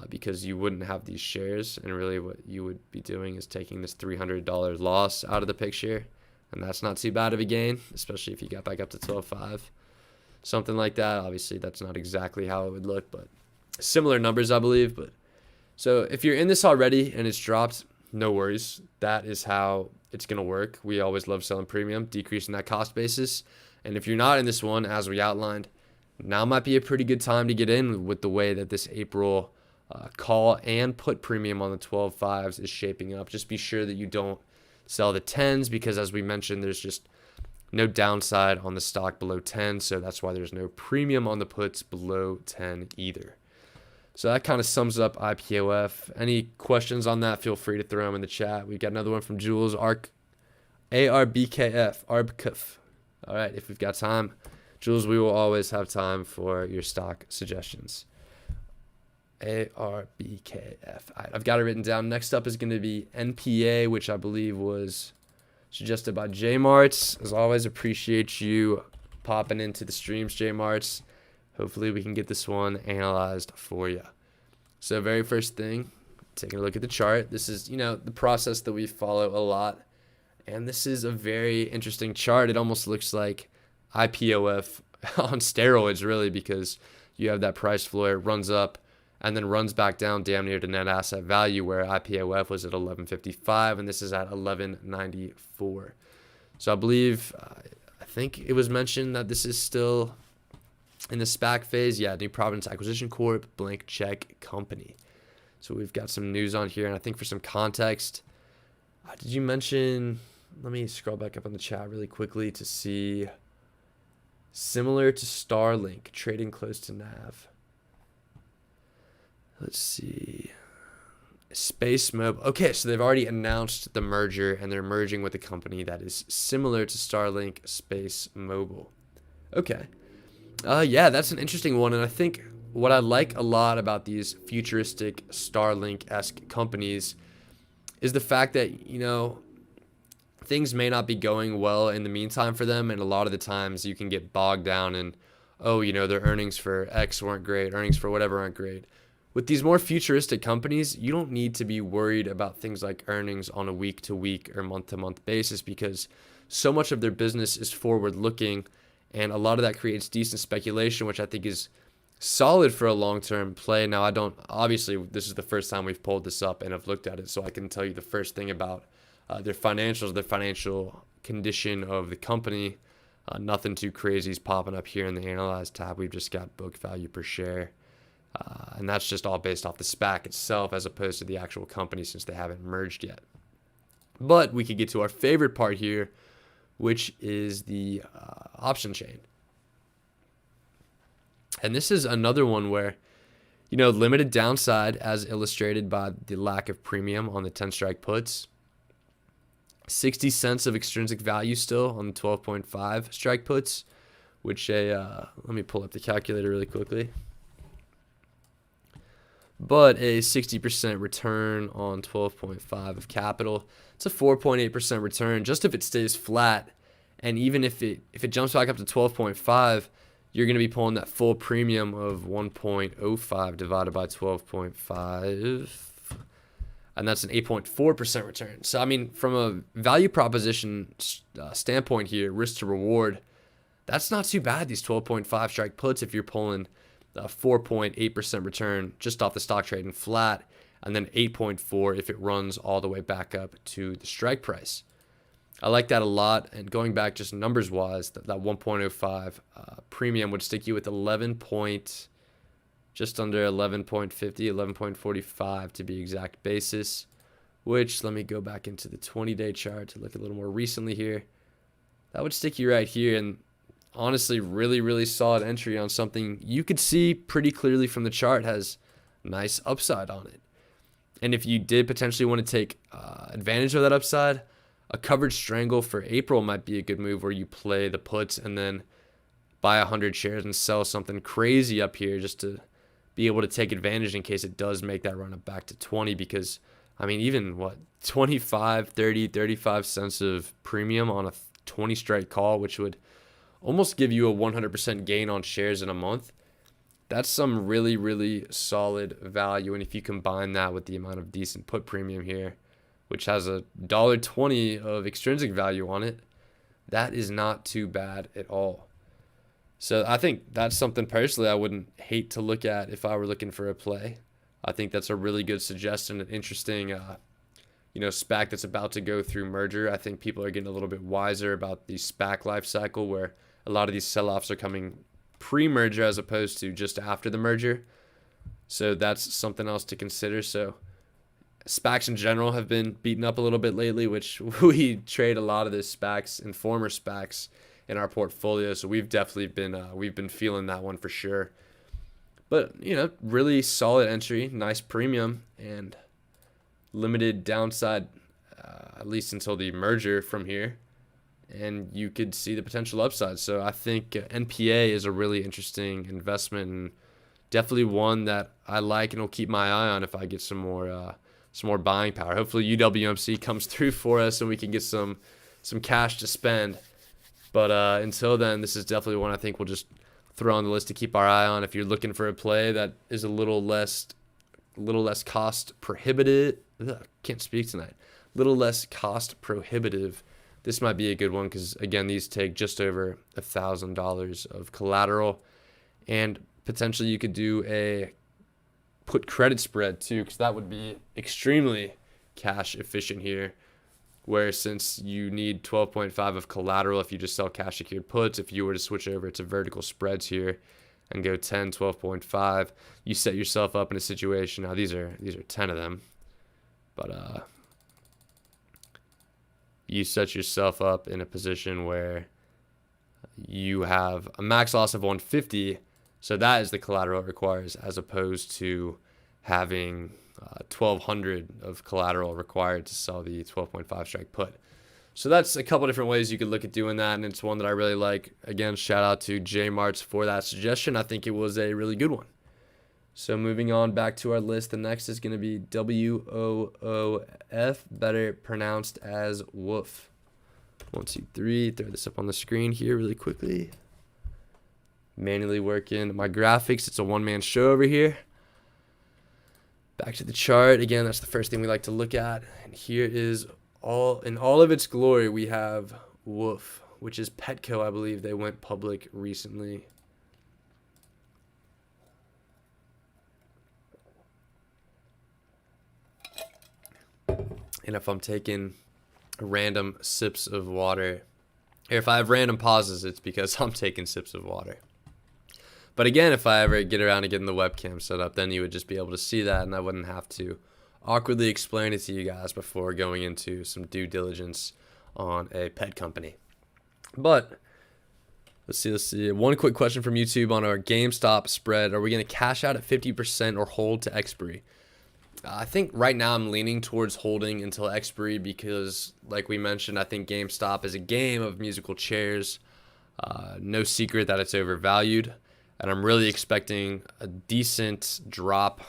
because you wouldn't have these shares, and really what you would be doing is taking this $300 loss out of the picture, and that's not too bad of a gain, especially if you got back up to 12.5, something like that. Obviously that's not exactly how it would look, but similar numbers, I believe. But so if you're in this already and it's dropped, no worries. That is how it's going to work. We always love selling premium, decreasing that cost basis. And if you're not in this one, as we outlined, now might be a pretty good time to get in with the way that this April call and put premium on the 12.5s is shaping up. Just be sure that you don't sell the 10s, because as we mentioned, there's just no downside on the stock below 10. So that's why there's no premium on the puts below 10 either. So that kind of sums up IPOF. Any questions on that, feel free to throw them in the chat. We got another one from Jules, ARBKF. All right, if we've got time, Jules, we will always have time for your stock suggestions. ARBKF. All right, I've got it written down. Next up is going to be NPA, which I believe was suggested by J Marts. As always, appreciate you popping into the streams, J Marts. Hopefully we can get this one analyzed for you. So very first thing, taking a look at the chart. This is, the process that we follow a lot. And this is a very interesting chart. It almost looks like IPOF on steroids, really, because you have that price floor, it runs up and then runs back down damn near to net asset value, where IPOF was at 11.55 and this is at 11.94. So I believe, I think it was mentioned that this is still in the SPAC phase. Yeah, New Providence Acquisition Corp, blank check company. So we've got some news on here, and I think for some context, did you mention, let me scroll back up on the chat really quickly to see, similar to Starlink, trading close to NAV. Let's see. Space Mobile. Okay, so they've already announced the merger, and they're merging with a company that is similar to Starlink, Space Mobile. Okay. Yeah, that's an interesting one. And I think what I like a lot about these futuristic Starlink-esque companies is the fact that, things may not be going well in the meantime for them. And a lot of the times you can get bogged down in, their earnings for X weren't great, earnings for whatever aren't great. With these more futuristic companies, you don't need to be worried about things like earnings on a week-to-week or month-to-month basis, because so much of their business is forward-looking. And a lot of that creates decent speculation, which I think is solid for a long-term play. Now, obviously, this is the first time we've pulled this up and have looked at it, so I can tell you the first thing about their financials, their financial condition of the company. Nothing too crazy is popping up here in the Analyze tab. We've just got book value per share. And that's just all based off the SPAC itself as opposed to the actual company, since they haven't merged yet. But we could get to our favorite part here, which is the option chain. And this is another one where, limited downside as illustrated by the lack of premium on the 10 strike puts. 60 cents of extrinsic value still on the 12.5 strike puts, which let me pull up the calculator really quickly. But a 60% return on 12.5 of capital. It's a 4.8% return just if it stays flat. And even if it jumps back up to 12.5, you're going to be pulling that full premium of 1.05 divided by 12.5. And that's an 8.4% return. So, I mean, from a value proposition standpoint here, risk to reward, that's not too bad, these 12.5 strike puts, if you're pulling a 4.8% return just off the stock trading flat, and then 8.4 if it runs all the way back up to the strike price. I like that a lot. And going back just numbers wise, that 1.05 premium would stick you with just under 11.50, 11.45 to be exact basis, which, let me go back into the 20-day chart to look a little more recently here. That would stick you right here. And honestly, really, really solid entry on something you could see pretty clearly from the chart has nice upside on it. And if you did potentially want to take advantage of that upside, a covered strangle for April might be a good move, where you play the puts and then buy 100 shares and sell something crazy up here just to be able to take advantage in case it does make that run up back to 20. Because, I mean, even 25, 30, 35 cents of premium on a 20 strike call, which would almost give you a 100% gain on shares in a month. That's some really, really solid value. And if you combine that with the amount of decent put premium here, which has a $1.20 of extrinsic value on it, that is not too bad at all. So I think that's something personally I wouldn't hate to look at if I were looking for a play. I think that's a really good suggestion, an interesting SPAC that's about to go through merger. I think people are getting a little bit wiser about the SPAC life cycle, where a lot of these sell-offs are coming pre-merger as opposed to just after the merger. So that's something else to consider. So SPACs in general have been beaten up a little bit lately, which we trade a lot of the SPACs and former SPACs in our portfolio. So we've definitely been feeling that one for sure. But, really solid entry, nice premium, and limited downside, at least until the merger from here. And you could see the potential upside. So I think NPA is a really interesting investment, and definitely one that I like and will keep my eye on if I get some more buying power. Hopefully UWMC comes through for us and we can get some cash to spend. But until then, this is definitely one I think we'll just throw on the list to keep our eye on. If you're looking for a play that is a little less cost prohibitive, can't speak tonight. Little less cost prohibitive. This might be a good one because, again, these take just over $1,000 of collateral, and potentially you could do a put credit spread too, because that would be extremely cash efficient here. Where since you need 12.5 of collateral if you just sell cash secured puts, if you were to switch over to vertical spreads here and go 10, 12.5, you set yourself up in a situation. Now these are 10 of them, but you set yourself up in a position where you have a max loss of 150. So that is the collateral it requires, as opposed to having 1,200 of collateral required to sell the 12.5 strike put. So that's a couple different ways you could look at doing that, and it's one that I really like. Again, shout out to J Marts for that suggestion. I think it was a really good one. So moving on back to our list, the next is going to be WOOF, better pronounced as woof. 1, 2, 3. Throw this up on the screen here really quickly. Manually working my graphics. It's a one-man show over here. Back to the chart. Again, that's the first thing we like to look at. And here is in all of its glory, we have Woof, which is Petco, I believe. They went public recently. And if I'm taking random sips of water, or if I have random pauses, it's because I'm taking sips of water. But again, if I ever get around to getting the webcam set up, then you would just be able to see that, and I wouldn't have to awkwardly explain it to you guys before going into some due diligence on a pet company. But let's see. One quick question from YouTube on our GameStop spread. Are we going to cash out at 50% or hold to expiry? I think right now I'm leaning towards holding until expiry because, like we mentioned, I think GameStop is a game of musical chairs. No secret that it's overvalued, and I'm really expecting a decent drop,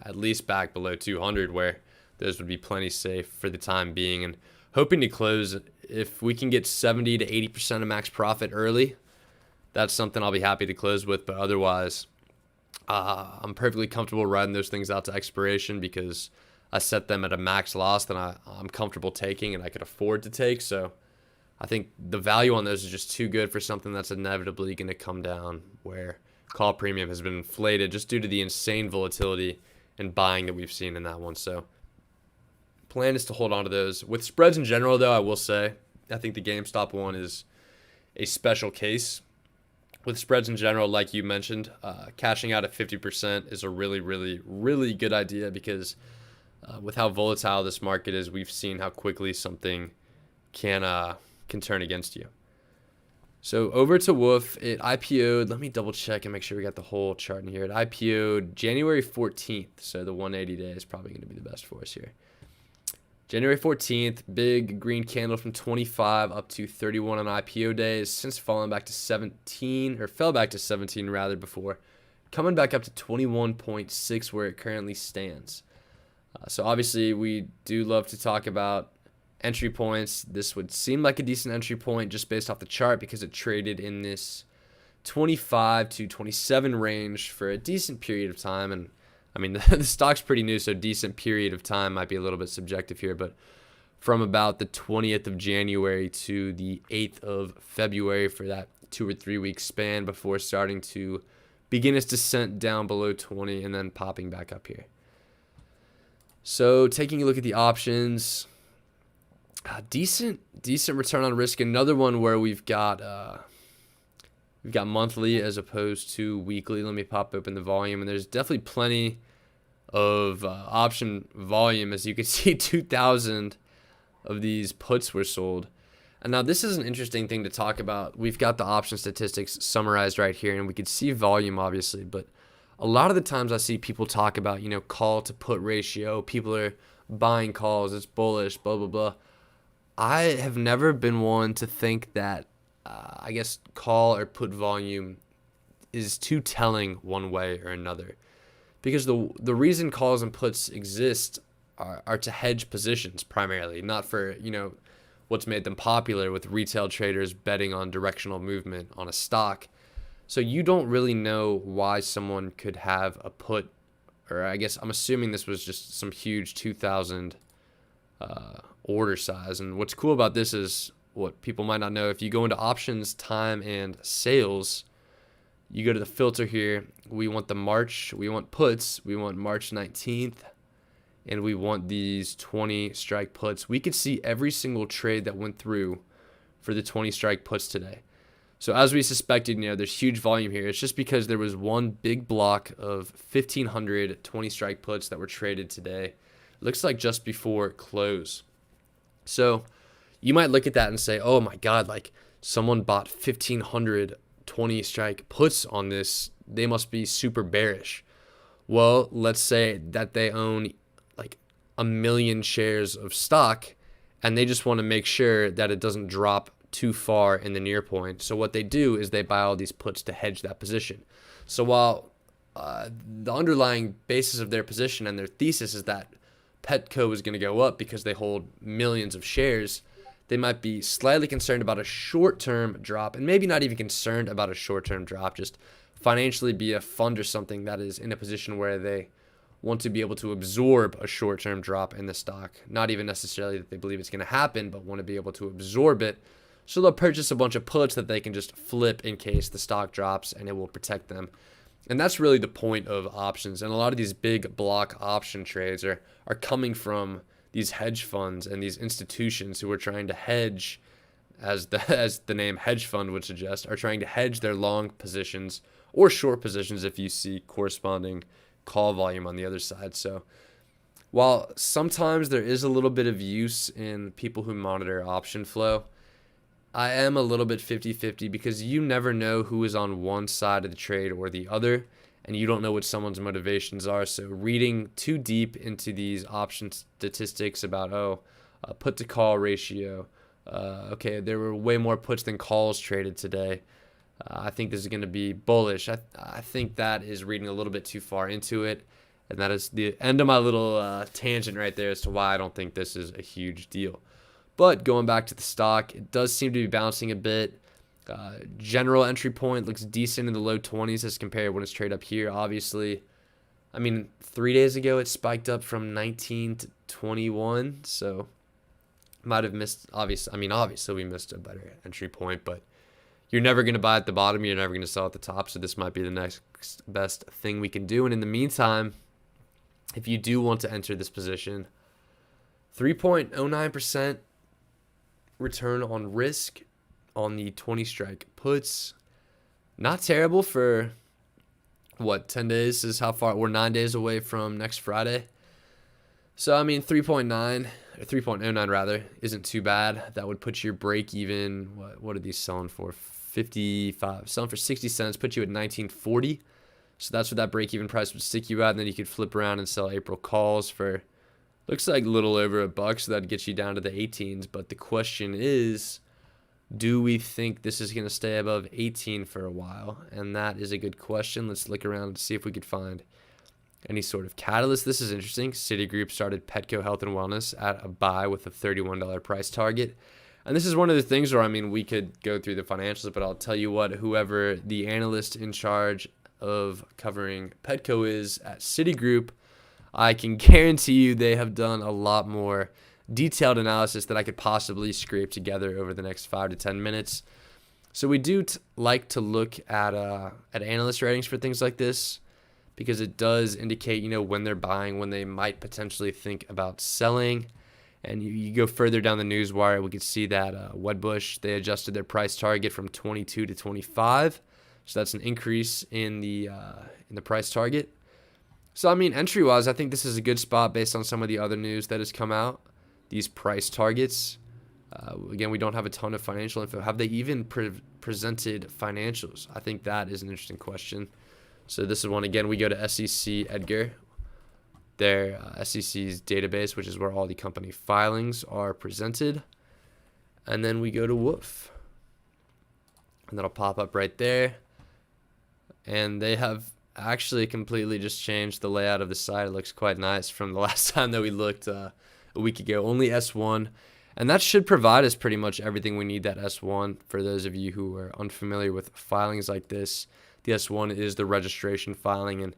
at least back below 200, where those would be plenty safe for the time being. And hoping to close, if we can get 70 to 80% of max profit early, that's something I'll be happy to close with. But otherwise, I'm perfectly comfortable riding those things out to expiration because I set them at a max loss that I'm comfortable taking and I could afford to take. So I think the value on those is just too good for something that's inevitably going to come down, where call premium has been inflated just due to the insane volatility and buying that we've seen in that one. So plan is to hold on to those. With spreads in general, though, I will say I think the GameStop one is a special case. With spreads in general, like you mentioned, cashing out at 50% is a really, really, really good idea because with how volatile this market is, we've seen how quickly something can turn against you. So over to Wolf, it IPO'd. Let me double check and make sure we got the whole chart in here. It IPO'd January 14th, so the 180 day is probably going to be the best for us here. January 14th, big green candle from 25 up to 31 on IPO days, since falling back to 17, or fell back to 17 rather before, coming back up to 21.6 where it currently stands. So obviously we do love to talk about entry points. This would seem like a decent entry point just based off the chart because it traded in this 25 to 27 range for a decent period of time. And I mean, the stock's pretty new, so decent period of time might be a little bit subjective here, but from about the 20th of January to the 8th of February for that 2 or 3 week span before starting to begin its descent down below 20 and then popping back up here. So taking a look at the options, decent return on risk. Another one where we've got monthly as opposed to weekly. Let me pop open the volume, and there's definitely plenty of option volume. As you can see, 2,000 of these puts were sold. And now this is an interesting thing to talk about. We've got the option statistics summarized right here, and we could see volume obviously, but a lot of the times I see people talk about, call to put ratio. People are buying calls, it's bullish, blah, blah, blah. I have never been one to think that I guess call or put volume is too telling one way or another, because the reason calls and puts exist are to hedge positions primarily, not for what's made them popular with retail traders betting on directional movement on a stock. So you don't really know why someone could have a put, or I guess I'm assuming this was just some huge 2,000 order size. And what's cool about this is, what people might not know, if you go into options, time, and sales, you go to the filter here. We want puts. We want March 19th, and we want these 20 strike puts. We could see every single trade that went through for the 20 strike puts today. So as we suspected, there's huge volume here. It's just because there was one big block of 1,500 20 strike puts that were traded today. Looks like just before close. So you might look at that and say, oh my God, like someone bought 1,500 20 strike puts on this. They must be super bearish. Well, let's say that they own like 1 million shares of stock and they just want to make sure that it doesn't drop too far in the near point. So what they do is they buy all these puts to hedge that position. So while the underlying basis of their position and their thesis is that Petco is going to go up because they hold millions of shares, they might be slightly concerned about a short-term drop, and maybe not even concerned about a short-term drop, just financially be a fund or something that is in a position where they want to be able to absorb a short-term drop in the stock. Not even necessarily that they believe it's going to happen, but want to be able to absorb it. So they'll purchase a bunch of puts that they can just flip in case the stock drops, and it will protect them. And that's really the point of options. And a lot of these big block option trades are coming from these hedge funds and these institutions who are trying to hedge, as the name hedge fund would suggest, are trying to hedge their long positions or short positions if you see corresponding call volume on the other side. So while sometimes there is a little bit of use in people who monitor option flow, I am a little bit 50-50 because you never know who is on one side of the trade or the other. and you don't know what someone's motivations are. So reading too deep into these option statistics about, put to call ratio, okay, there were way more puts than calls traded today. I think this is going to be bullish. I think that is reading a little bit too far into it. And that is the end of my little tangent right there as to why I don't think this is a huge deal. But going back to the stock, it does seem to be bouncing a bit. General entry point looks decent in the low 20s as compared when it's traded up here. Obviously, I mean, 3 days ago it spiked up from 19 to 21. So might have missed, obviously we missed a better entry point, but you're never going to buy at the bottom. You're never going to sell at the top. So this might be the next best thing we can do. And in the meantime, if you do want to enter this position, 3.09% return on risk on the 20 strike puts. Not terrible for what, 10 days is how far we're 9 days away from next Friday. So I mean 3.9 or 3.09 rather isn't too bad. That would put your break even, what are these selling for? 55, selling for 60 cents, put you at 19.40. So that's what that break even price would stick you at, and then you could flip around and sell April calls for looks like a little over $1, so that'd get you down to the 18s. But the question is, do we think this is going to stay above 18 for a while? And that is a good question. Let's look around and see if we could find any sort of catalyst. This is interesting. Citigroup started Petco Health and Wellness at a buy with a $31 price target. And this is one of the things where, I mean, we could go through the financials, but I'll tell you what, whoever the analyst in charge of covering Petco is at Citigroup, I can guarantee you they have done a lot more detailed analysis that I could possibly scrape together over the next 5 to 10 minutes. So we do like to look at analyst ratings for things like this, because it does indicate, when they're buying, when they might potentially think about selling. And you go further down the news wire, we could see that Wedbush, they adjusted their price target from 22 to 25. So that's an increase in the price target. So, I mean, entry-wise, I think this is a good spot based on some of the other news that has come out. These price targets. Again, we don't have a ton of financial info. Have they even presented financials? I think that is an interesting question. So this is one, again, we go to SEC Edgar, their SEC's database, which is where all the company filings are presented. And then we go to Woof. And that'll pop up right there. And they have actually completely just changed the layout of the site. It looks quite nice from the last time that we looked a week ago. Only S1. And that should provide us pretty much everything we need, that S1. For those of you who are unfamiliar with filings like this, the S1 is the registration filing. And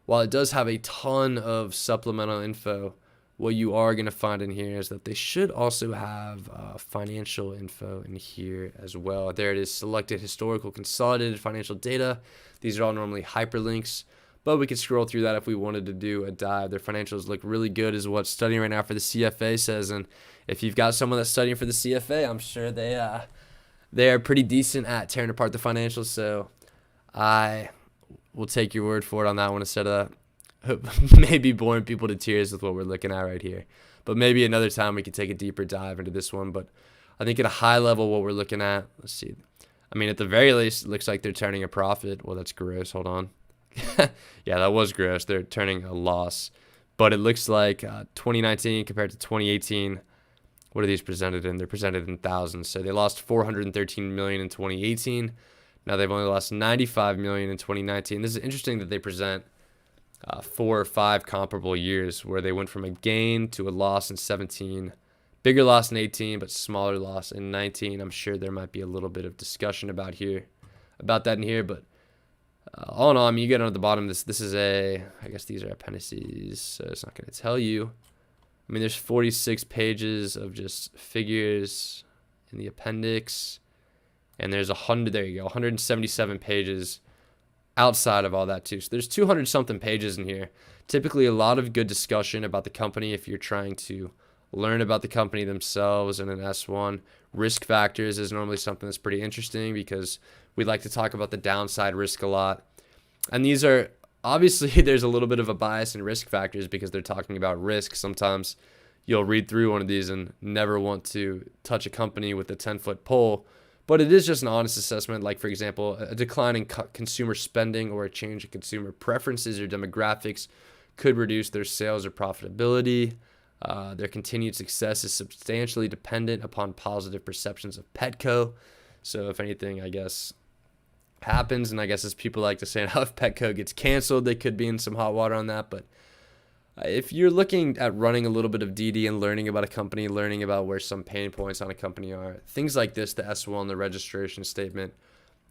while it does have a ton of supplemental info, what you are going to find in here is that they should also have financial info in here as well. There it is, selected historical consolidated financial data. These are all normally hyperlinks, but we could scroll through that if we wanted to do a dive. Their financials look really good, is what studying right now for the CFA says. And if you've got someone that's studying for the CFA, I'm sure they are pretty decent at tearing apart the financials. So I will take your word for it on that one, instead of maybe boring people to tears with what we're looking at right here. But maybe another time we could take a deeper dive into this one. But I think at a high level, what we're looking at, let's see. I mean, at the very least, it looks like they're turning a profit. Well, that's gross. Hold on. Yeah, that was gross. They're turning a loss. But it looks like 2019 compared to 2018, what are these presented in? They're presented in thousands. So they lost $413 million in 2018. Now they've only lost $95 million in 2019. This is interesting that they present 4 or 5 comparable years where they went from a gain to a loss in 17, bigger loss in 18, but smaller loss in 19. I'm sure there might be a little bit of discussion about that in here, but all in all, I mean, you get on the bottom. This is I guess these are appendices, so it's not going to tell you. I mean, there's 46 pages of just figures in the appendix, and there's 177 pages outside of all that too. So there's 200 something pages in here. Typically a lot of good discussion about the company if you're trying to learn about the company themselves in an S1. Risk factors is normally something that's pretty interesting because we like to talk about the downside risk a lot. And these are, obviously there's a little bit of a bias in risk factors because they're talking about risk. Sometimes you'll read through one of these and never want to touch a company with a 10-foot pole. But it is just an honest assessment. Like, for example, a decline in consumer spending or a change in consumer preferences or demographics could reduce their sales or profitability. Their continued success is substantially dependent upon positive perceptions of Petco. So if anything, I guess, happens, and I guess as people like to say, now if Petco gets canceled, they could be in some hot water on that. But if you're looking at running a little bit of DD and learning about a company, learning about where some pain points on a company are, things like this, the S1, the registration statement,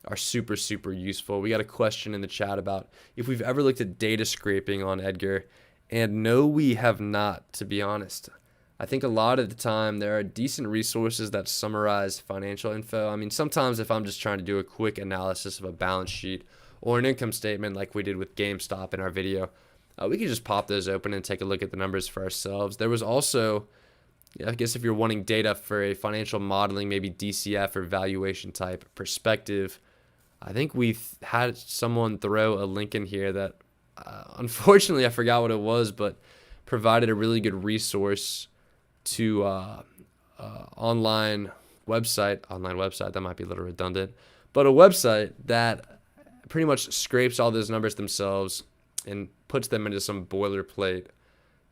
are super, super useful. We got a question in the chat about if we've ever looked at data scraping on Edgar, and no, we have not, to be honest. I think a lot of the time there are decent resources that summarize financial info. I mean, sometimes if I'm just trying to do a quick analysis of a balance sheet or an income statement like we did with GameStop in our video, we can just pop those open and take a look at the numbers for ourselves. There was also, I guess if you're wanting data for a financial modeling, maybe DCF or valuation type perspective, I think we've had someone throw a link in here that unfortunately I forgot what it was, but provided a really good resource to online website, that might be a little redundant, but a website that pretty much scrapes all those numbers themselves and puts them into some boilerplate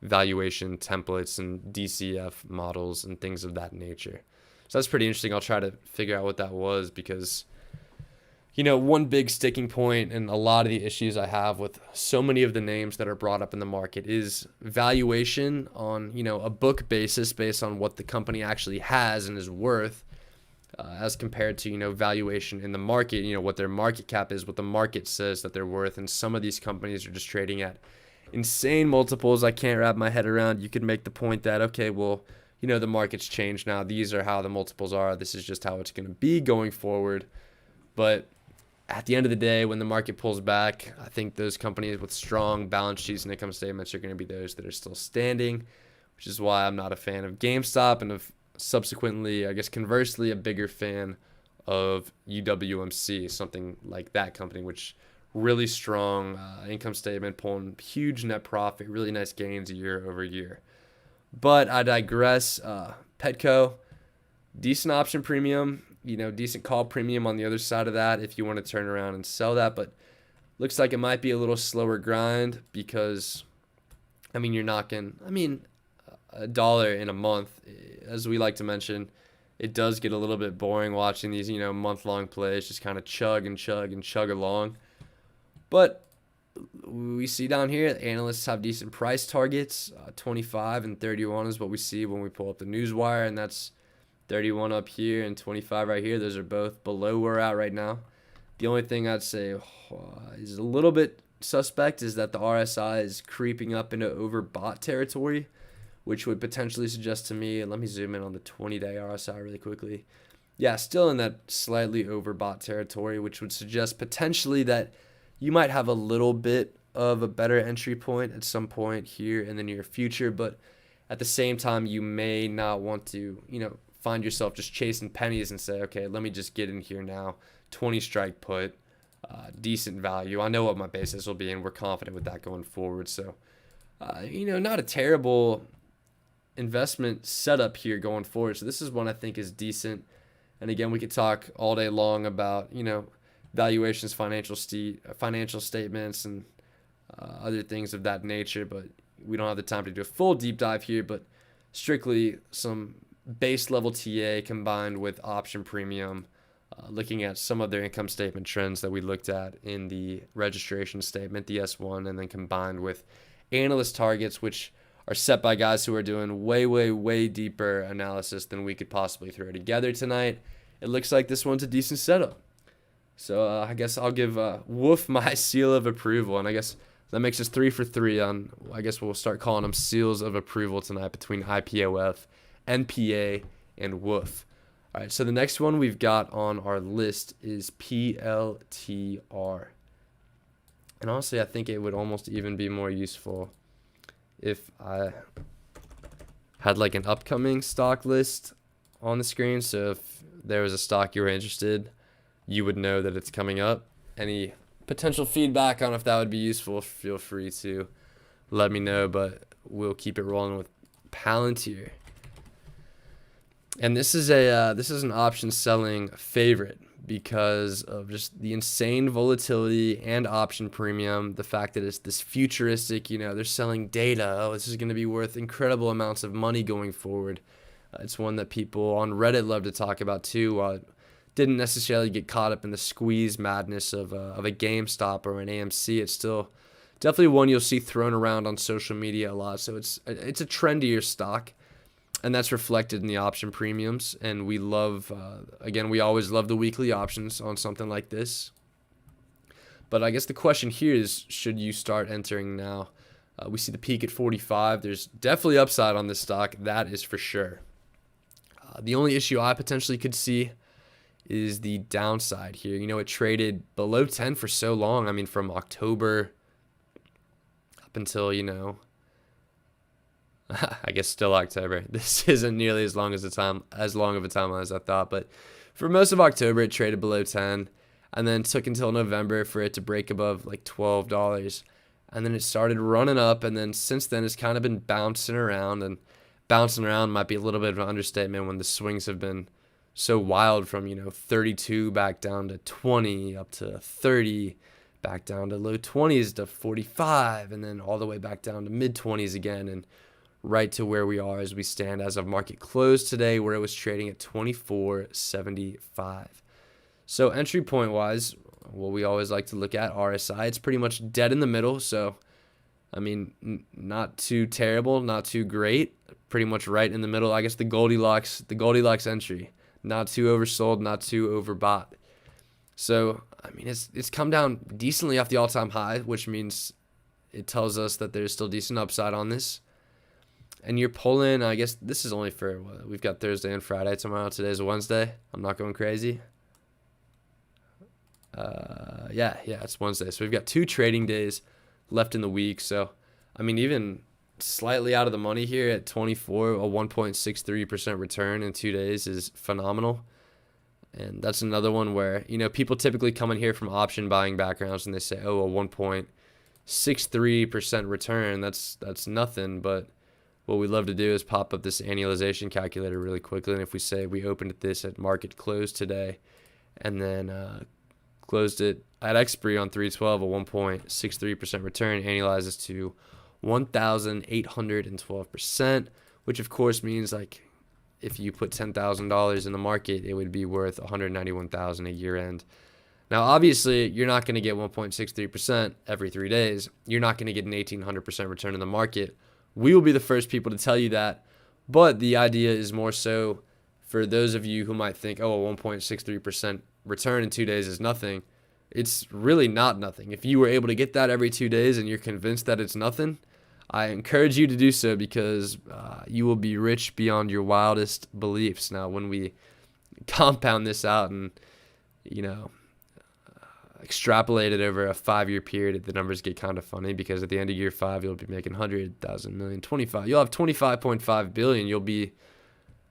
valuation templates and DCF models and things of that nature. So that's pretty interesting. I'll try to figure out what that was because, one big sticking point and a lot of the issues I have with so many of the names that are brought up in the market is valuation on, a book basis based on what the company actually has and is worth, as compared to, valuation in the market, what their market cap is, what the market says that they're worth. And some of these companies are just trading at insane multiples I can't wrap my head around. You could make the point that, okay, well, the market's changed now. These are how the multiples are. This is just how it's going to be going forward. But at the end of the day, when the market pulls back, I think those companies with strong balance sheets and income statements are going to be those that are still standing, which is why I'm not a fan of GameStop and of subsequently, I guess conversely, a bigger fan of UWMC, something like that company, which really strong income statement, pulling huge net profit, really nice gains year over year. But I digress. Petco, decent option premium, decent call premium on the other side of that if you want to turn around and sell that. But looks like it might be a little slower grind because, you're knocking, $1 in a month. As we like to mention, it does get a little bit boring watching these, month-long plays just kind of chug and chug and chug along. But we see down here, analysts have decent price targets. 25 and 31 is what we see when we pull up the newswire, and that's 31 up here and 25 right here. Those are both below where we're at right now. The only thing I'd say is a little bit suspect is that the RSI is creeping up into overbought territory, which would potentially suggest to me, let me zoom in on the 20-day RSI really quickly. Yeah, still in that slightly overbought territory, which would suggest potentially that you might have a little bit of a better entry point at some point here in the near future, but at the same time, you may not want to, find yourself just chasing pennies and say, okay, let me just get in here now, 20 strike put, decent value. I know what my basis will be, and we're confident with that going forward. So, not a terrible investment setup here going forward. So this is one I think is decent. And again, we could talk all day long about, valuations, financial statements, and other things of that nature, but we don't have the time to do a full deep dive here. But strictly some base level TA combined with option premium, looking at some of their income statement trends that we looked at in the registration statement, the S1, and then combined with analyst targets, which are set by guys who are doing way, way, way deeper analysis than we could possibly throw together tonight. It looks like this one's a decent setup. So I guess I'll give Woof my seal of approval, and I guess that makes us 3 for 3 on, I guess we'll start calling them seals of approval tonight between IPOF, NPA, and Woof. All right, so the next one we've got on our list is PLTR. And honestly, I think it would almost even be more useful if I had like an upcoming stock list on the screen. So if there was a stock you were interested, you would know that it's coming up. Any potential feedback on if that would be useful, feel free to let me know, but we'll keep it rolling with Palantir. And this is an option selling favorite because of just the insane volatility and option premium. The fact that it's this futuristic, they're selling data. Oh, this is going to be worth incredible amounts of money going forward. It's one that people on Reddit love to talk about too. Didn't necessarily get caught up in the squeeze madness of a GameStop or an AMC. It's still definitely one you'll see thrown around on social media a lot. So it's a trendier stock, and that's reflected in the option premiums. And we love, again, we always love the weekly options on something like this. But I guess the question here is, should you start entering now? We see the peak at 45. There's definitely upside on this stock. That is for sure. The only issue I potentially could see is the downside here. It traded below 10 for so long. I mean, from October up until, I guess still October. This isn't nearly as long of a timeline as I thought, but for most of October it traded below 10, and then took until November for it to break above like $12, and then it started running up, and then since then it's kind of been bouncing around, and bouncing around might be a little bit of an understatement when the swings have been so wild from 32 back down to 20 up to 30, back down to low 20s to 45, and then all the way back down to mid 20s again, and right to where we are as we stand as of market close today, where it was trading at 24.75. So entry point wise, what we always like to look at, RSI, it's pretty much dead in the middle. So I mean, not too terrible, not too great, pretty much right in the middle. I guess the Goldilocks entry, not too oversold, not too overbought. So I mean, it's come down decently off the all-time high, which means it tells us that there's still decent upside on this. And you're pulling, I guess this is only for, we've got Thursday and Friday tomorrow. Today's Wednesday. I'm not going crazy. Yeah, it's Wednesday. So we've got 2 trading days left in the week. So, I mean, even slightly out of the money here at 24, a 1.63% return in 2 days is phenomenal. And that's another one where, people typically come in here from option buying backgrounds and they say, oh, a 1.63% return, that's nothing. But what we love to do is pop up this annualization calculator really quickly. And if we say we opened this at market close today and then closed it at expiry on 3/12, a 1.63% return annualizes to 1,812%, which of course means like if you put $10,000 in the market, it would be worth $191,000 at year end. Now, obviously, you're not going to get 1.63% every 3 days. You're not going to get an 1,800% return in the market. We will be the first people to tell you that, but the idea is more so for those of you who might think, oh, a 1.63% return in 2 days is nothing. It's really not nothing. If you were able to get that every 2 days and you're convinced that it's nothing, I encourage you to do so because you will be rich beyond your wildest beliefs. Now, when we compound this out and, extrapolate it over a 5-year period, the numbers get kind of funny because at the end of year 5, you'll be making 100,000 million, 25. You'll have 25.5 billion. You'll be,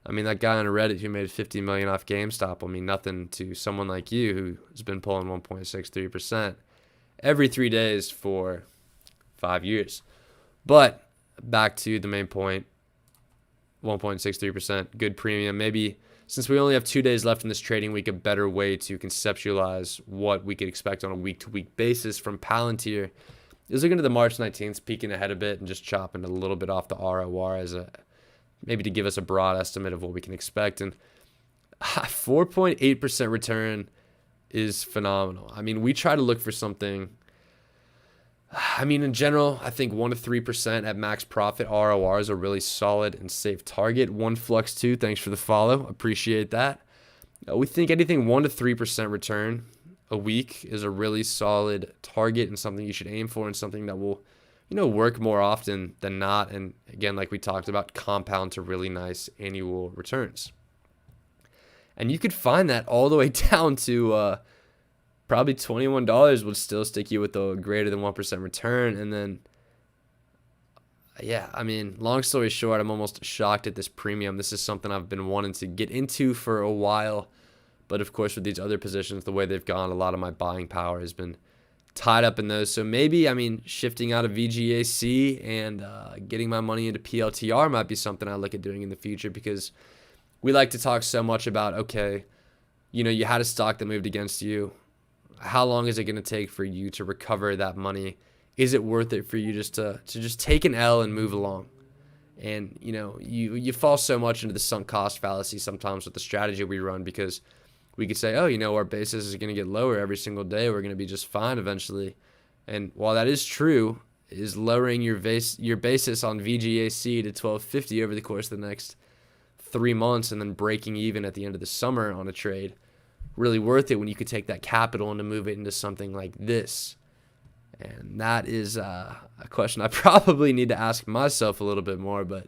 that guy on Reddit who made 50 million off GameStop will mean nothing to someone like you who's been pulling 1.63% every 3 days for 5 years. But back to the main point, 1.63%, good premium. Maybe since we only have 2 days left in this trading week, a better way to conceptualize what we could expect on a week-to-week basis from Palantir is looking at the March 19th, peeking ahead a bit and just chopping a little bit off the ROR as maybe to give us a broad estimate of what we can expect. And 4.8% return is phenomenal. We try to look for something. In general, I think 1 to 3% at max profit ROR is a really solid and safe target. One Flux 2, thanks for the follow. Appreciate that. We think anything 1 to 3% return a week is a really solid target and something you should aim for and something that will, work more often than not. And again, like we talked about, compound to really nice annual returns. And you could find that all the way down to probably $21 would still stick you with a greater than 1% return. And then, long story short, I'm almost shocked at this premium. This is something I've been wanting to get into for a while. But of course, with these other positions, the way they've gone, a lot of my buying power has been tied up in those. So maybe, shifting out of VGAC and getting my money into PLTR might be something I look at doing in the future because we like to talk so much about, okay, you had a stock that moved against you. How long is it going to take for you to recover that money? Is it worth it for you just to just take an L and move along? And you fall so much into the sunk cost fallacy sometimes with the strategy we run, because we could say, oh, our basis is going to get lower every single day. We're going to be just fine eventually. And while that is true, is lowering your basis on VGAC to 1250 over the course of the next 3 months and then breaking even at the end of the summer on a trade really worth it when you could take that capital and to move it into something like this? And that is a question I probably need to ask myself a little bit more, but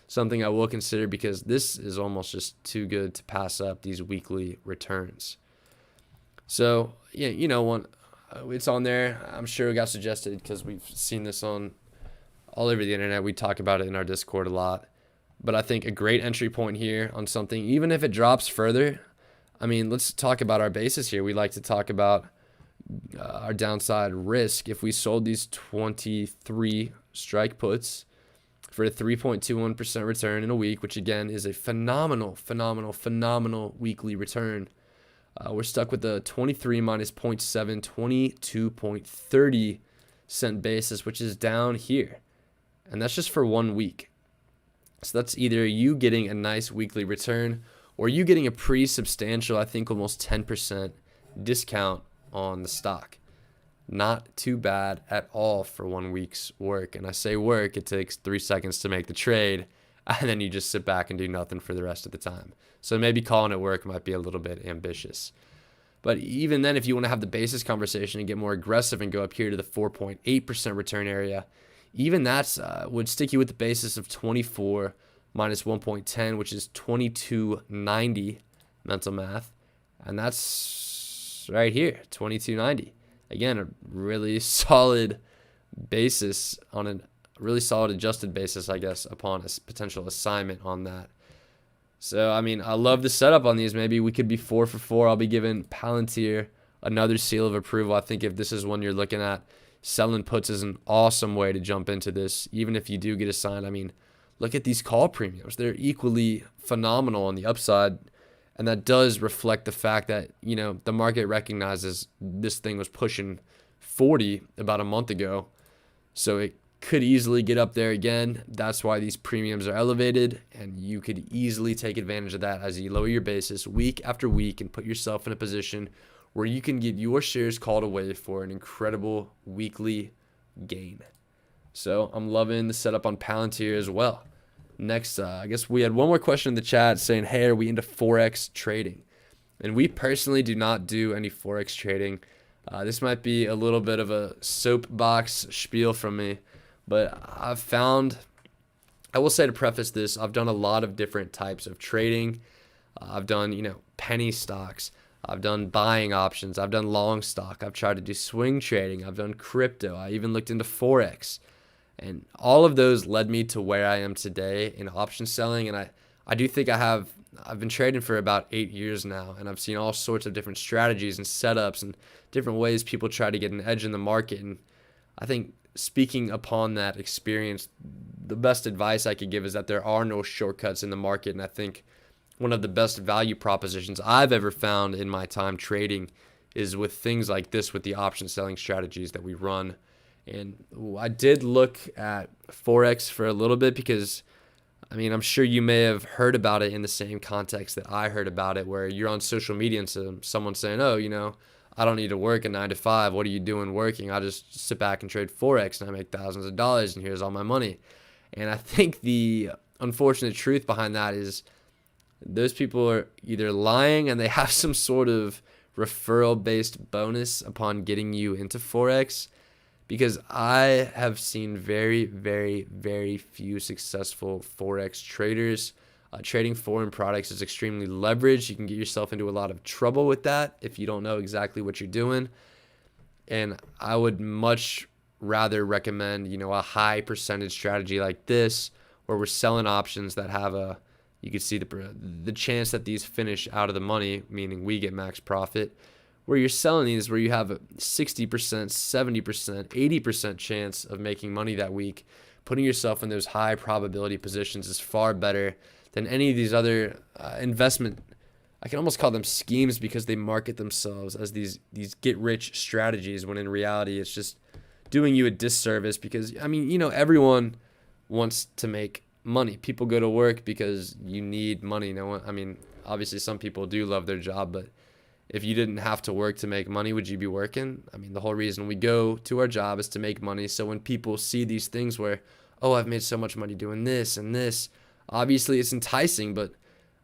something I will consider, because this is almost just too good to pass up, these weekly returns. So, yeah, it's on there. I'm sure it got suggested because we've seen this on all over the internet. We talk about it in our Discord a lot. But I think a great entry point here on something, even if it drops further, let's talk about our basis here. We like to talk about our downside risk. If we sold these 23 strike puts for a 3.21% return in a week, which again is a phenomenal weekly return, we're stuck with a 23 minus 0.7, 22.30 cent basis, which is down here. And that's just for 1 week. So that's either you getting a nice weekly return or you getting a pretty substantial, I think almost 10% discount on the stock. Not too bad at all for 1 week's work. And I say work, it takes 3 seconds to make the trade, and then you just sit back and do nothing for the rest of the time. So maybe calling it work might be a little bit ambitious. But even then, if you want to have the basis conversation and get more aggressive and go up here to the 4.8% return area, even that would stick you with the basis of 24 minus 1.10, which is 2290 mental math. And that's right here, 2290. Again, a really solid basis on a really solid adjusted basis, I guess, upon a potential assignment on that. So, I love the setup on these. Maybe we could be 4 for 4. I'll be giving Palantir another seal of approval. I think if this is one you're looking at, selling puts is an awesome way to jump into this. Even if you do get assigned, look at these call premiums. They're equally phenomenal on the upside. And that does reflect the fact that, the market recognizes this thing was pushing 40 about a month ago. So it could easily get up there again. That's why these premiums are elevated. And you could easily take advantage of that as you lower your basis week after week and put yourself in a position where you can get your shares called away for an incredible weekly gain. So I'm loving the setup on Palantir as well. Next, I guess we had one more question in the chat saying, hey, are we into Forex trading? And we personally do not do any Forex trading. This might be a little bit of a soapbox spiel from me, but I've found, I will say to preface this, I've done a lot of different types of trading. I've done, penny stocks. I've done buying options. I've done long stock. I've tried to do swing trading. I've done crypto. I even looked into Forex. And all of those led me to where I am today in option selling. And I do think I've been trading for about 8 years now, and I've seen all sorts of different strategies and setups and different ways people try to get an edge in the market. And I think speaking upon that experience, the best advice I could give is that there are no shortcuts in the market. And I think one of the best value propositions I've ever found in my time trading is with things like this, with the option selling strategies that we run. And I did look at Forex for a little bit because, I'm sure you may have heard about it in the same context that I heard about it, where you're on social media and someone's saying, oh, I don't need to work a 9 to 5. What are you doing working? I just sit back and trade Forex and I make thousands of dollars and here's all my money. And I think the unfortunate truth behind that is those people are either lying and they have some sort of referral-based bonus upon getting you into Forex, because I have seen very, very, very few successful Forex traders. Trading foreign products is extremely leveraged. You can get yourself into a lot of trouble with that if you don't know exactly what you're doing. And I would much rather recommend, a high percentage strategy like this, where we're selling options that have you can see the chance that these finish out of the money, meaning we get max profit. Where you're selling these, where you have a 60%, 70%, 80% chance of making money that week, putting yourself in those high probability positions is far better than any of these other investment. I can almost call them schemes because they market themselves as these get rich strategies, when in reality it's just doing you a disservice. Because I mean, everyone wants to make money. People go to work because you need money. No one, I mean, obviously some people do love their job, but if you didn't have to work to make money, would you be working? I mean, the whole reason we go to our job is to make money. So when people see these things where, oh, I've made so much money doing this and this, obviously it's enticing, but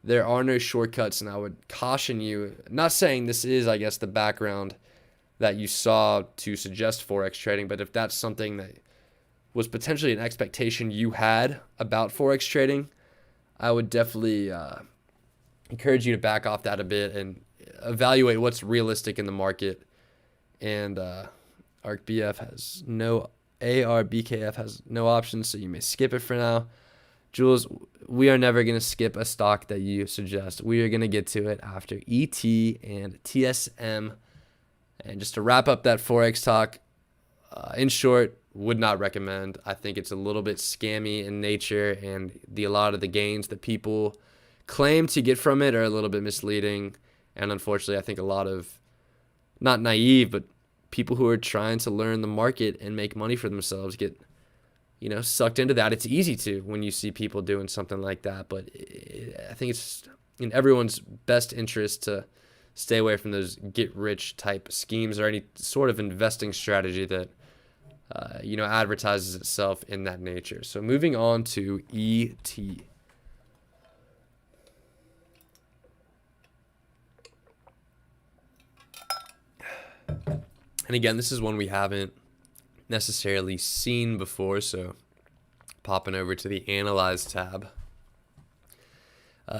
there are no shortcuts. And I would caution you, not saying this is, I guess, the background that you saw to suggest Forex trading, but if that's something that was potentially an expectation you had about Forex trading, I would definitely encourage you to back off that a bit and evaluate what's realistic in the market. And ARKBF has no, ARBKF has no options, so you may skip it for now. Jules, we are never going to skip a stock that you suggest. We are going to get to it after ET and TSM. And just to wrap up that Forex talk, in short, would not recommend. I think it's a little bit scammy in nature, and a lot of the gains that people claim to get from it are a little bit misleading. And unfortunately, I think a lot of, not naive, but people who are trying to learn the market and make money for themselves get, sucked into that. It's easy to when you see people doing something like that, but I think it's in everyone's best interest to stay away from those get-rich type schemes or any sort of investing strategy that, advertises itself in that nature. So moving on to ET. And again, this is one we haven't necessarily seen before, so popping over to the Analyze tab.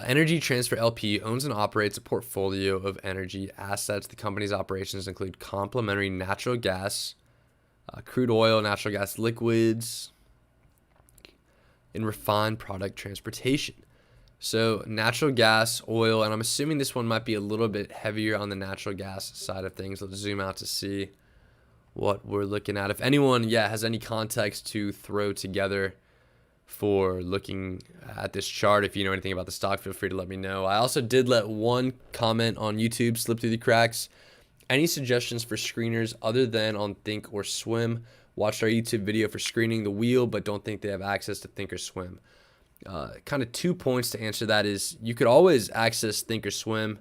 Energy Transfer LP owns and operates a portfolio of energy assets. The company's operations include complementary natural gas, crude oil, natural gas liquids, and refined product transportation. So natural gas, oil, and I'm assuming this one might be a little bit heavier on the natural gas side of things. Let's zoom out to see what we're looking at. If anyone, has any context to throw together for looking at this chart, if you know anything about the stock, feel free to let me know. I also did let one comment on YouTube slip through the cracks. Any suggestions for screeners other than on Think or Swim? Watched our YouTube video for screening the wheel, but don't think they have access to Think or Swim. Kind of 2 points to answer that is you could always access Think or Swim.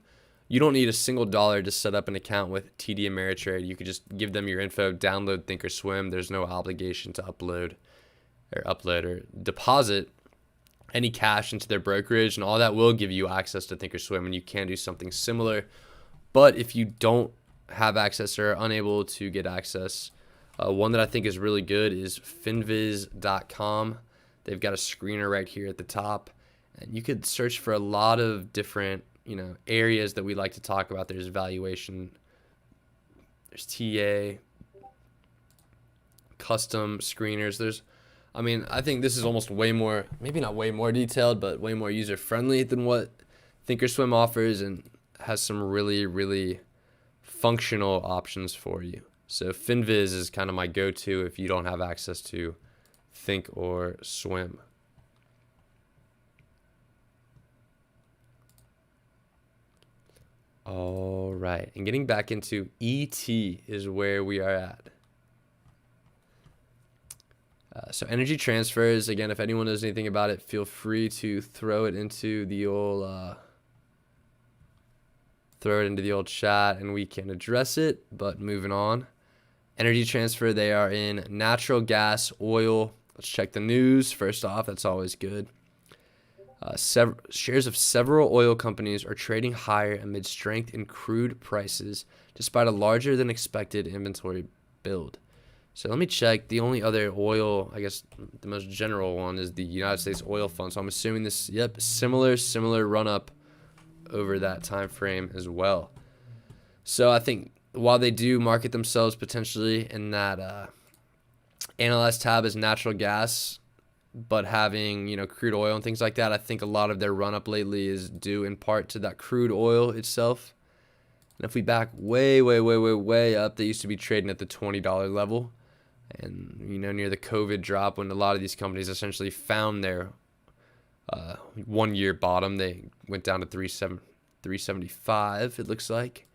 You don't need a single dollar to set up an account with TD Ameritrade. You could just give them your info, download Think or Swim. There's no obligation to upload or deposit any cash into their brokerage, and all that will give you access to Think or Swim, and you can do something similar. But if you don't have access or are unable to get access, one that I think is really good is finviz.com. They've got a screener right here at the top, and you could search for a lot of different areas that we like to talk about. There's valuation, there's TA, custom screeners. I think this is almost way more, maybe not way more detailed, but way more user-friendly than what Thinkorswim offers, and has some really, really functional options for you. So Finviz is kind of my go-to if you don't have access to Think or Swim. All right, and getting back into ET is where we are at. So energy transfers, again, if anyone knows anything about it, feel free to throw it into the old chat and we can address it. But moving on, energy transfer, they are in natural gas, oil. Let's check the news first off. That's always good. Shares of several oil companies are trading higher amid strength in crude prices, despite a larger than expected inventory build. So let me check. The only other oil, I guess the most general one, is the United States Oil Fund. So I'm assuming this, similar run up over that time frame as well. So I think while they do market themselves potentially in that Analyze tab as natural gas, but having crude oil and things like that, I think a lot of their run up lately is due in part to that crude oil itself. And if we back way up, they used to be trading at the $20 level. And near the COVID drop, when a lot of these companies essentially found their 1 year bottom. They went down to 375, it looks like.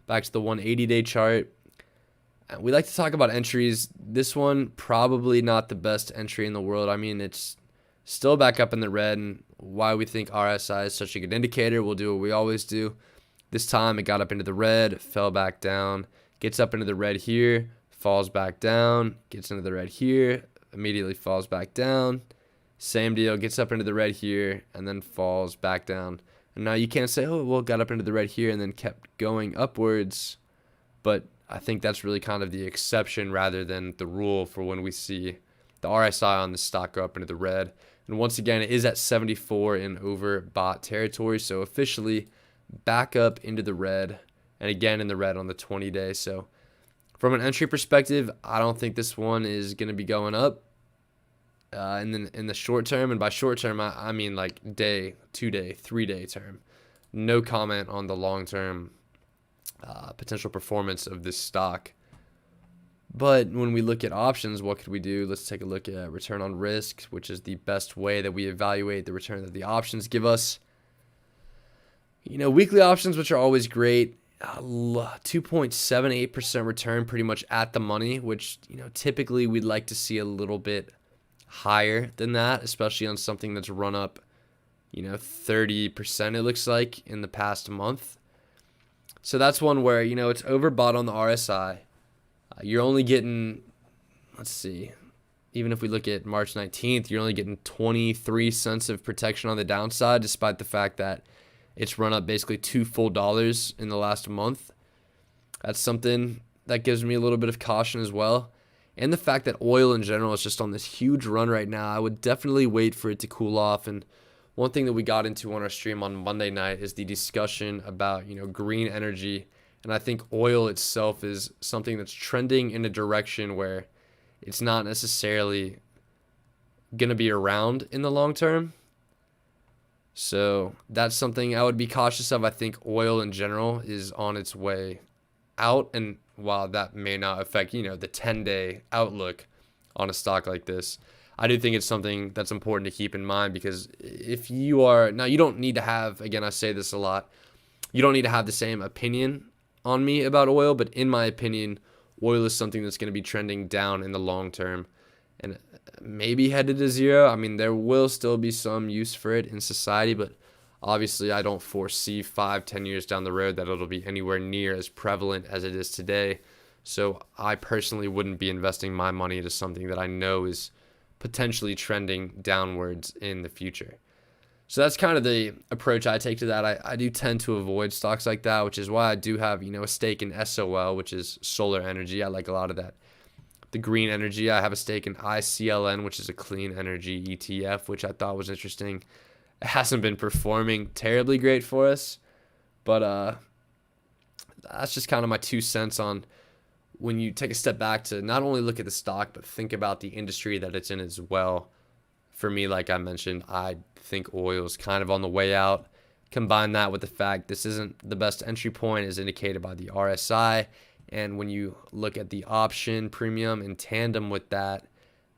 Back to the 180-day chart. We like to talk about entries. This one, probably not the best entry in the world. I mean, it's still back up in the red, and why we think RSI is such a good indicator, we'll do what we always do. This time it got up into the red, fell back down, gets up into the red here, falls back down, gets into the red here, immediately falls back down. Same deal, gets up into the red here, and then falls back down. And now you can't say, oh, well, got up into the red here and then kept going upwards. But I think that's really kind of the exception rather than the rule for when we see the RSI on the stock go up into the red. And once again, it is at 74 in overbought territory. So officially back up into the red, and again in the red on the 20-day. So from an entry perspective, I don't think this one is going to be going up in the short term. And by short term, I mean like day, 2-day, 3-day term. No comment on the long-term potential performance of this stock. But when we look at options, what could we do? Let's take a look at return on risk, which is the best way that we evaluate the return that the options give us. You know, weekly options, which are always great, 2.78% return, pretty much at the money, which, you know, typically we'd like to see a little bit higher than that, especially on something that's run up, you know, 30%, it looks like, in the past month. So that's one where, you know, it's overbought on the RSI. You're only getting, let's see, even if we look at March 19th, you're only getting 23 cents of protection on the downside, despite the fact that it's run up basically $2 full in the last month. That's something that gives me a little bit of caution as well. And the fact that oil in general is just on this huge run right now, I would definitely wait for it to cool off. And one thing that we got into on our stream on Monday night is the discussion about, you know, green energy. And I think oil itself is something that's trending in a direction where it's not necessarily going to be around in the long term. So that's something I would be cautious of. I think oil in general is on its way out. And while that may not affect, you know, the 10-day outlook on a stock like this, I do think it's something that's important to keep in mind, because if you are, now you don't need to have, again, I say this a lot, you don't need to have the same opinion on me about oil, but in my opinion, oil is something that's going to be trending down in the long term and maybe headed to zero. I mean, there will still be some use for it in society, but obviously I don't foresee 5-10 years down the road that it'll be anywhere near as prevalent as it is today. So I personally wouldn't be investing my money into something that I know is potentially trending downwards in the future. So that's kind of the approach I take to that. I do tend to avoid stocks like that, which is why I do have, you know, a stake in SOL, which is solar energy. I like a lot of that. The green energy, I have a stake in ICLN, which is a clean energy ETF, which I thought was interesting. It hasn't been performing terribly great for us, but that's just kind of my 2 cents on when you take a step back to not only look at the stock, but think about the industry that it's in as well. For me, like I mentioned, I think oil is kind of on the way out. Combine that with the fact this isn't the best entry point as indicated by the RSI. And when you look at the option premium in tandem with that,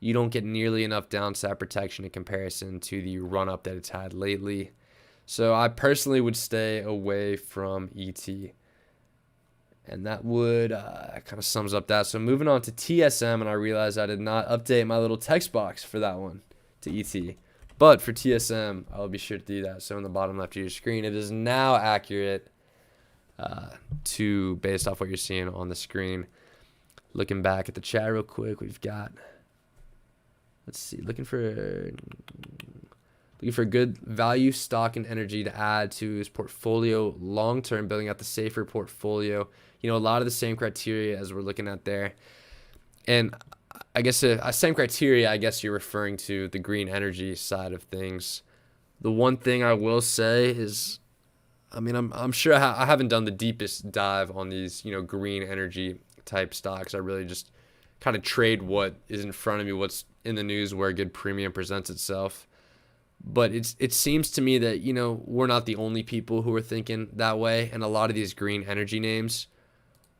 you don't get nearly enough downside protection in comparison to the run up that it's had lately. So I personally would stay away from ET. And that would kind of sums up that. So moving on to TSM, and I realized I did not update my little text box for that one to ET. But for TSM, I'll be sure to do that. So in the bottom left of your screen, it is now accurate to based off what you're seeing on the screen. Looking back at the chat real quick, we've got, let's see, looking for a good value stock and energy to add to his portfolio long term, building out the safer portfolio. You know, a lot of the same criteria as we're looking at there. And I guess same criteria, I guess you're referring to the green energy side of things. The one thing I will say is, I mean, I'm sure I haven't done the deepest dive on these, you know, green energy type stocks. I really just kind of trade what is in front of me, what's in the news, where a good premium presents itself. But it seems to me that, you know, we're not the only people who are thinking that way. And a lot of these green energy names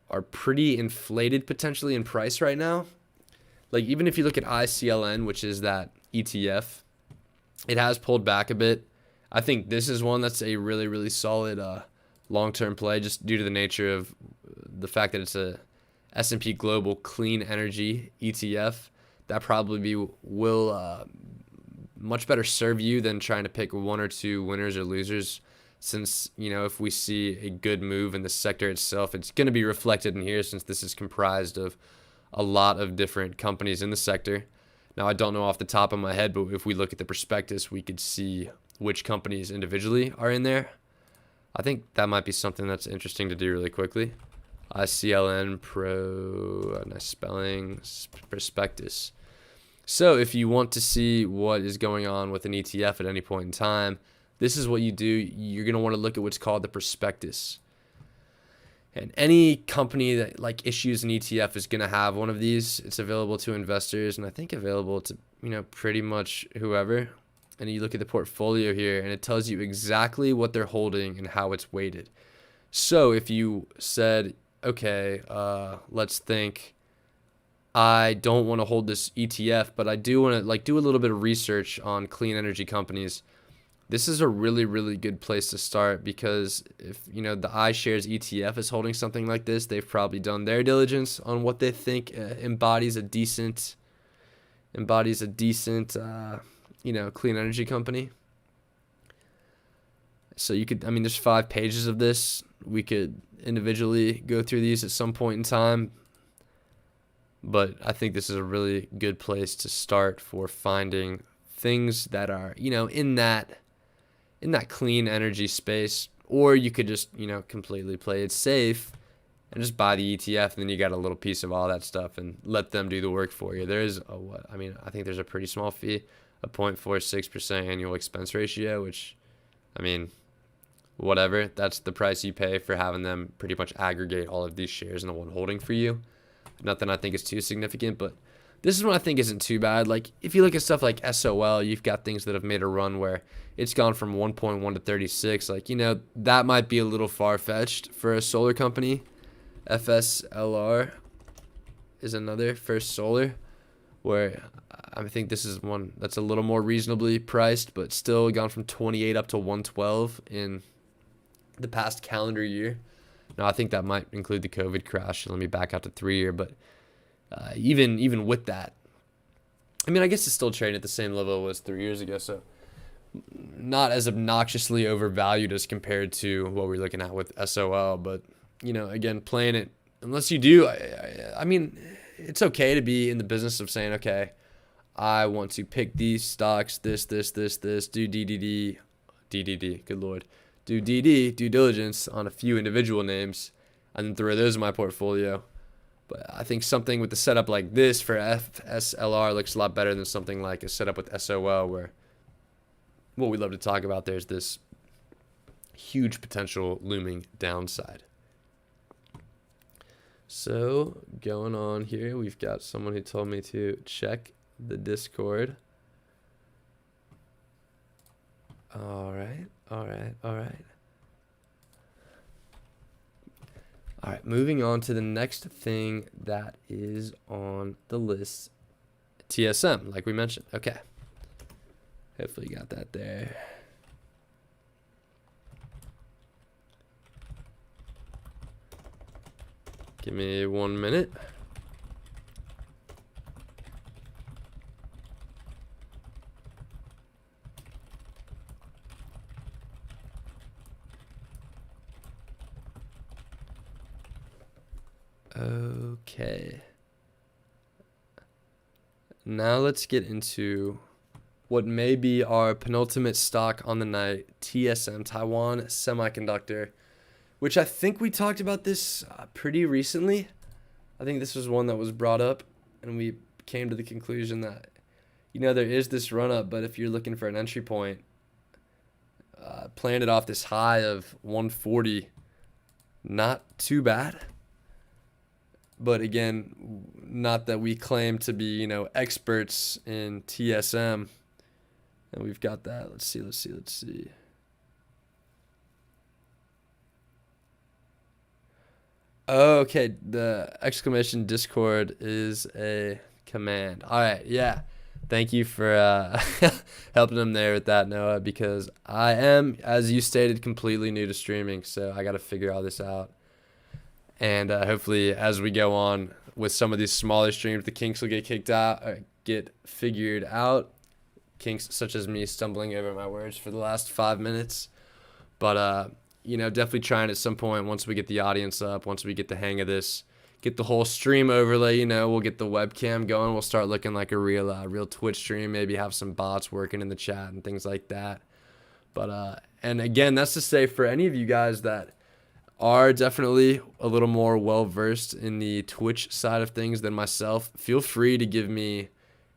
are pretty inflated potentially in price right now. Like, even if you look at ICLN, which is that ETF, It has pulled back a bit. I think this is one that's a really, really solid long-term play, just due to the nature of the fact that it's a S&P Global Clean Energy ETF. That probably will much better serve you than trying to pick one or two winners or losers, since, if we see a good move in the sector itself, it's going to be reflected in here, since this is comprised of a lot of different companies in the sector. Now, I don't know off the top of my head, but if we look at the prospectus, we could see which companies individually are in there. I think that might be something that's interesting to do really quickly. CLN Pro, nice spelling, prospectus. So if you want to see what is going on with an ETF at any point in time, this is what you do. You're going to want to look at what's called the prospectus. And any company that issues an ETF is going to have one of these. It's available to investors, and I think available to pretty much whoever. And you look at the portfolio here, and it tells you exactly what they're holding and how it's weighted. So if you said, okay, let's think, I don't want to hold this ETF, but I do want to do a little bit of research on clean energy companies. This is a really, really good place to start, because if the iShares ETF is holding something like this, they've probably done their diligence on what they think embodies a decent clean energy company. So you could, there's 5 pages of this. We could individually go through these at some point in time, but I think this is a really good place to start for finding things that are, in that clean energy space. Or you could just, completely play it safe and just buy the ETF, and then you got a little piece of all that stuff and let them do the work for you. There's I think there's a pretty small fee, a 0.46% annual expense ratio, which, whatever. That's the price you pay for having them pretty much aggregate all of these shares in one holding for you. Nothing I think is too significant, but this is one I think isn't too bad. If you look at stuff like SOL, you've got things that have made a run where it's gone from 1.1 to 36. That might be a little far-fetched for a solar company. FSLR is another, First Solar, where I think this is one that's a little more reasonably priced, but still gone from 28 up to 112 in the past calendar year. Now, I think that might include the COVID crash. Let me back out to 3-year, but even with that, I guess it's still trading at the same level it was 3 years ago, so not as obnoxiously overvalued as compared to what we're looking at with SOL. But again, playing it, unless you do, it's okay to be in the business of saying, okay, I want to pick these stocks, this, do DDD, good Lord, do DD, due diligence on a few individual names, and then throw those in my portfolio. But I think something with the setup like this for FSLR looks a lot better than something like a setup with SOL, where what we love to talk about, there's this huge potential looming downside. So going on here, we've got someone who told me to check the Discord. All right. Moving on to the next thing that is on the list, TSM, like we mentioned. Okay. Hopefully you got that there. Give me 1 minute. Okay. Now let's get into what may be our penultimate stock on the night, TSM, Taiwan Semiconductor, which I think we talked about this pretty recently. I think this was one that was brought up, and we came to the conclusion that, there is this run up, but if you're looking for an entry point, planted off this high of 140, not too bad. But again, not that we claim to be, experts in TSM. And we've got that. Let's see. Okay, the exclamation Discord is a command. All right, yeah. Thank you for helping him there with that, Noah, because I am, as you stated, completely new to streaming, so I got to figure all this out. And hopefully, as we go on with some of these smaller streams, the kinks will get figured out. Kinks such as me stumbling over my words for the last 5 minutes. But, definitely trying at some point, once we get the audience up, once we get the hang of this, get the whole stream overlay, we'll get the webcam going. We'll start looking like a real Twitch stream, maybe have some bots working in the chat and things like that. But, and again, that's to say for any of you guys that are definitely a little more well-versed in the Twitch side of things than myself, feel free to give me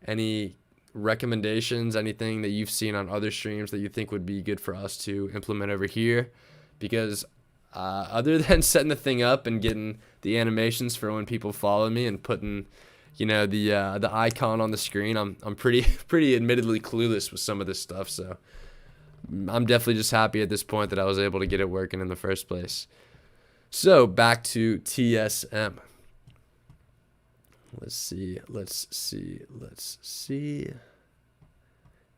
any recommendations, anything that you've seen on other streams that you think would be good for us to implement over here, because other than setting the thing up and getting the animations for when people follow me and putting the icon on the screen, I'm pretty admittedly clueless with some of this stuff. So I'm definitely just happy at this point that I was able to get it working in the first place. So back to TSM. Let's see.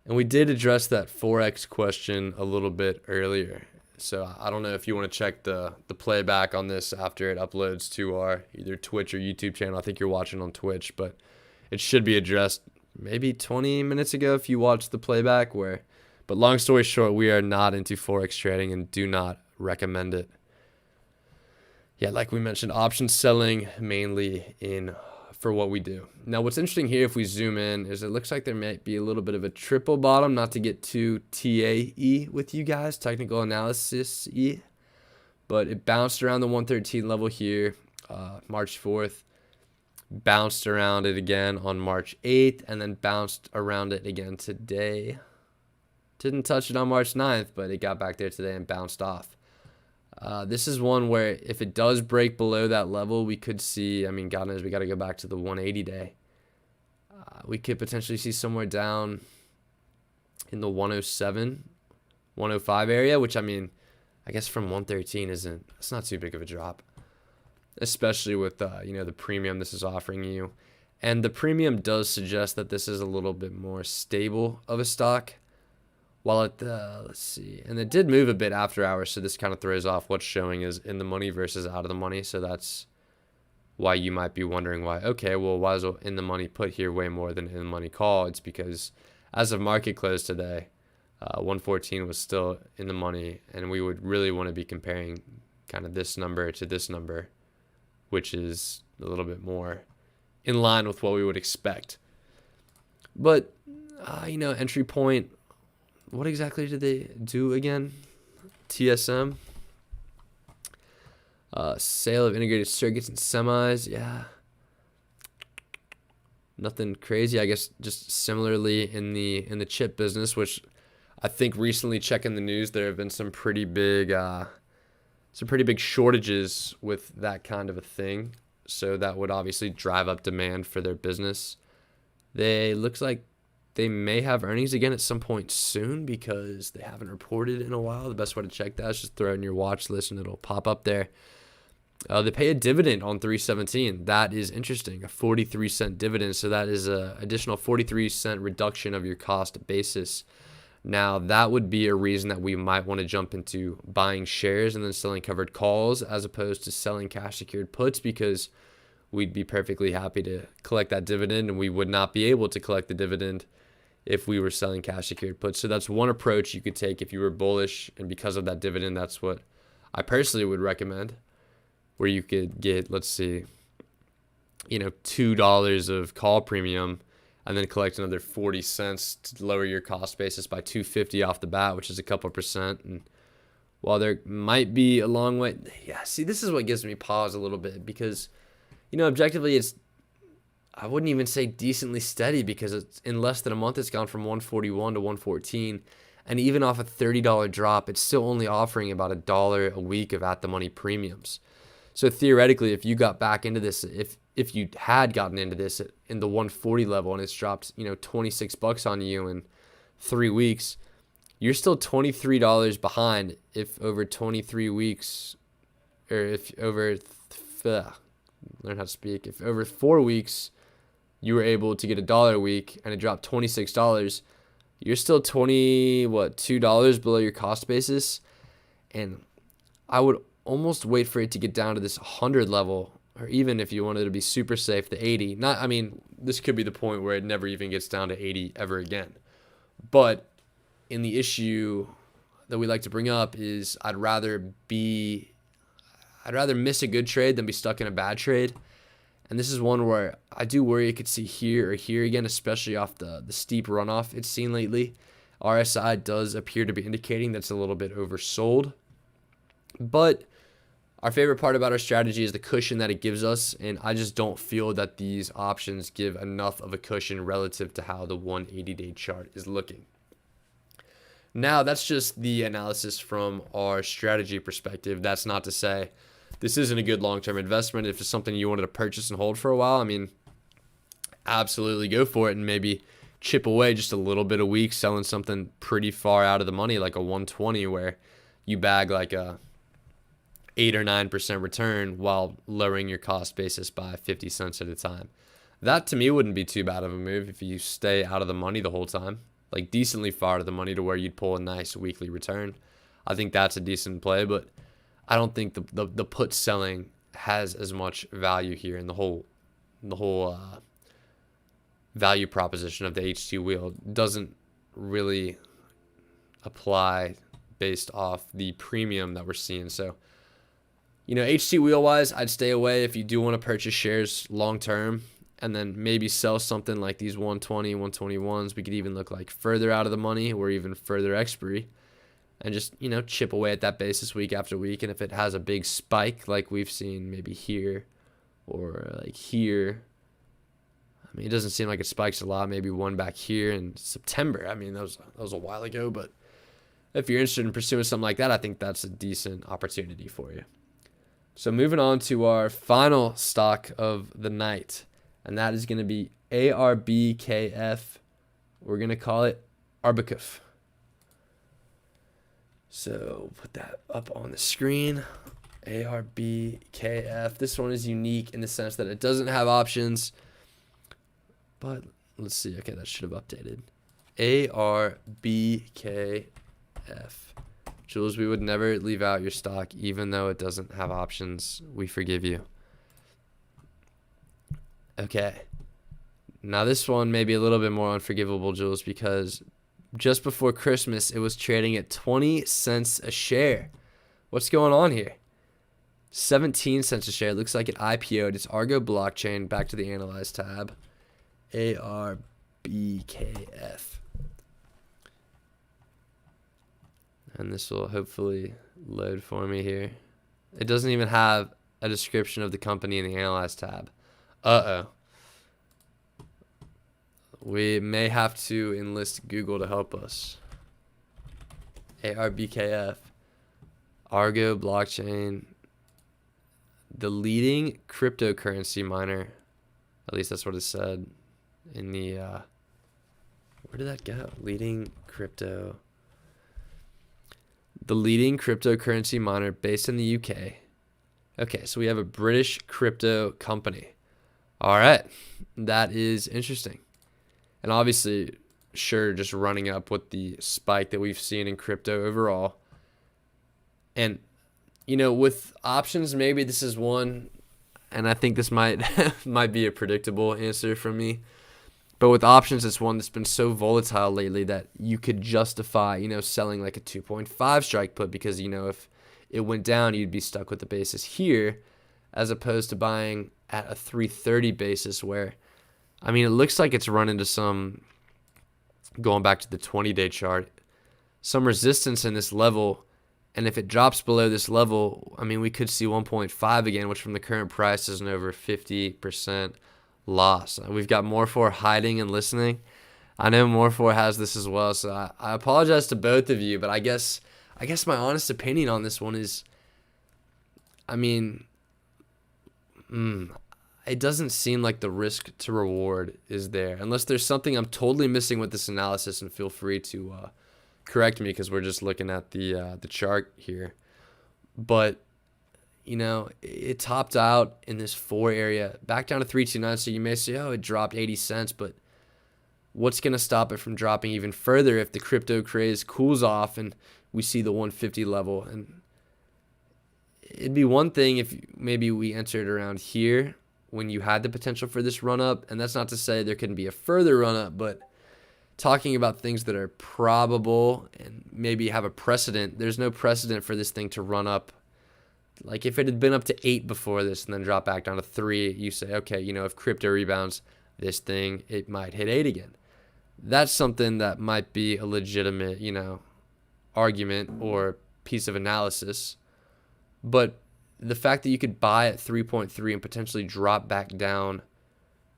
And we did address that Forex question a little bit earlier. So I don't know if you want to check the playback on this after it uploads to our either Twitch or YouTube channel. I think you're watching on Twitch, but it should be addressed maybe 20 minutes ago if you watched the playback. But long story short, we are not into Forex trading and do not recommend it. Yeah, like we mentioned, option selling mainly for what we do. Now, what's interesting here, if we zoom in, is it looks like there might be a little bit of a triple bottom, not to get too TAE with you guys, technical analysis-y, but it bounced around the 113 level here, March 4th, bounced around it again on March 8th, and then bounced around it again today. Didn't touch it on March 9th, but it got back there today and bounced off. This is one where if it does break below that level, we could see, God knows we got to go back to the 180 day. We could potentially see somewhere down in the 107, 105 area, which I guess from 113 it's not too big of a drop, especially with, the premium this is offering you. And the premium does suggest that this is a little bit more stable of a stock. While let's see, and it did move a bit after hours, so this kind of throws off what's showing is in the money versus out of the money. So that's why you might be wondering why, okay, well, why is in the money put here way more than in the money call? It's because as of market close today, 114 was still in the money, and we would really want to be comparing kind of this number to this number, which is a little bit more in line with what we would expect. But, entry point, what exactly did they do again? TSM. Sale of integrated circuits and semis. Yeah. Nothing crazy. I guess just similarly in the chip business, which I think recently checking the news, there have been some pretty big shortages with that kind of a thing. So that would obviously drive up demand for their business. Looks like they may have earnings again at some point soon because they haven't reported in a while. The best way to check that is just throw it in your watch list and it'll pop up there. They pay a dividend on 3/17. That is interesting, a 43-cent dividend. So that is an additional 43-cent reduction of your cost basis. Now, that would be a reason that we might want to jump into buying shares and then selling covered calls as opposed to selling cash secured puts, because we'd be perfectly happy to collect that dividend, and we would not be able to collect the dividend if we were selling cash secured puts. So that's one approach you could take if you were bullish, and because of that dividend, that's what I personally would recommend, where you could get, let's see, $2 of call premium and then collect another 40 cents to lower your cost basis by $2.50 off the bat, which is a couple percent. And while there might be a long way, see, this is what gives me pause a little bit, because objectively I wouldn't even say decently steady, because it's in less than a month, it's gone from 141 to 114. And even off a $30 drop, it's still only offering about $1 a week of at the money premiums. So theoretically, if you got back into this, if you had gotten into this in the 140 level and it's dropped, $26 on you in 3 weeks, you're still $23 behind if over 23 weeks, or if over, learn how to speak, if over 4 weeks, you were able to get $1 a week and it dropped $26, you're still $2 below your cost basis. And I would almost wait for it to get down to this 100 level, or even if you wanted to be super safe, the 80. This could be the point where it never even gets down to 80 ever again. But in the issue that we like to bring up is I'd rather miss a good trade than be stuck in a bad trade. And this is one where I do worry it could see here or here again, especially off the steep runoff it's seen lately. RSI does appear to be indicating that's a little bit oversold. But our favorite part about our strategy is the cushion that it gives us, and I just don't feel that these options give enough of a cushion relative to how the 180-day chart is looking. Now, that's just the analysis from our strategy perspective. That's not to say this isn't a good long-term investment. If it's something you wanted to purchase and hold for a while, absolutely go for it and maybe chip away just a little bit a week, selling something pretty far out of the money, like a 120, where you bag like a 8 or 9% return while lowering your cost basis by 50 cents at a time. That to me wouldn't be too bad of a move if you stay out of the money the whole time, like decently far out of the money to where you'd pull a nice weekly return. I think that's a decent play, but I don't think the put selling has as much value here in the whole value proposition of the HT wheel doesn't really apply based off the premium that we're seeing. So, HT wheel wise, I'd stay away if you do want to purchase shares long term and then maybe sell something like these 120, 121s. We could even look like further out of the money or even further expiry and just, chip away at that basis week after week. And if it has a big spike like we've seen maybe here or like here, it doesn't seem like it spikes a lot. Maybe one back here in September. That was a while ago, but if you're interested in pursuing something like that, I think that's a decent opportunity for you. So moving on to our final stock of the night, and that is going to be ARBKF. We're going to call it Arbakuf. So put that up on the screen. ARBKF. This one is unique in the sense that it doesn't have options. But let's see. Okay, that should have updated. ARBKF. Jules, we would never leave out your stock, even though it doesn't have options. We forgive you. Okay. Now this one may be a little bit more unforgivable, Jules, because just before Christmas, it was trading at 20 cents a share. What's going on here? 17 cents a share. It looks like it IPO'd. It's Argo Blockchain. Back to the Analyze tab. ARBKF. And this will hopefully load for me here. It doesn't even have a description of the company in the Analyze tab. Uh-oh. We may have to enlist Google to help us. ARBKF. Argo Blockchain. The leading cryptocurrency miner. At least that's what it said in the... where did that go? Leading crypto... The leading cryptocurrency miner based in the UK. Okay, so we have a British crypto company. All right, that is interesting. And obviously, sure, just running up with the spike that we've seen in crypto overall. And, with options, maybe this is one, and I think this might be a predictable answer from me. But with options, it's one that's been so volatile lately that you could justify, selling like a 2.5 strike put because, if it went down, you'd be stuck with the basis here as opposed to buying at a 330 basis where, it looks like it's run into some, going back to the 20-day chart, some resistance in this level. And if it drops below this level, we could see 1.5 again, which from the current price is an over 50% loss. We've got More4 hiding and listening. I know More4 has this as well, so I apologize to both of you, but I guess my honest opinion on this one is, it doesn't seem like the risk to reward is there, unless there's something I'm totally missing with this analysis, and feel free to correct me because we're just looking at the chart here. But you know, it topped out in this 4 area, back down to 329. So you may say, oh, it dropped 80 cents, but what's going to stop it from dropping even further if the crypto craze cools off and we see the 150 level? And it'd be one thing if maybe we entered around here when you had the potential for this run up. And that's not to say there couldn't be a further run up, but talking about things that are probable and maybe have a precedent, there's no precedent for this thing to run up. Like if it had been up to 8 before this and then drop back down to 3, you say, okay, you know, if crypto rebounds this thing, it might hit 8 again. That's something that might be a legitimate, you know, argument or piece of analysis. But the fact that you could buy at 3.3 and potentially drop back down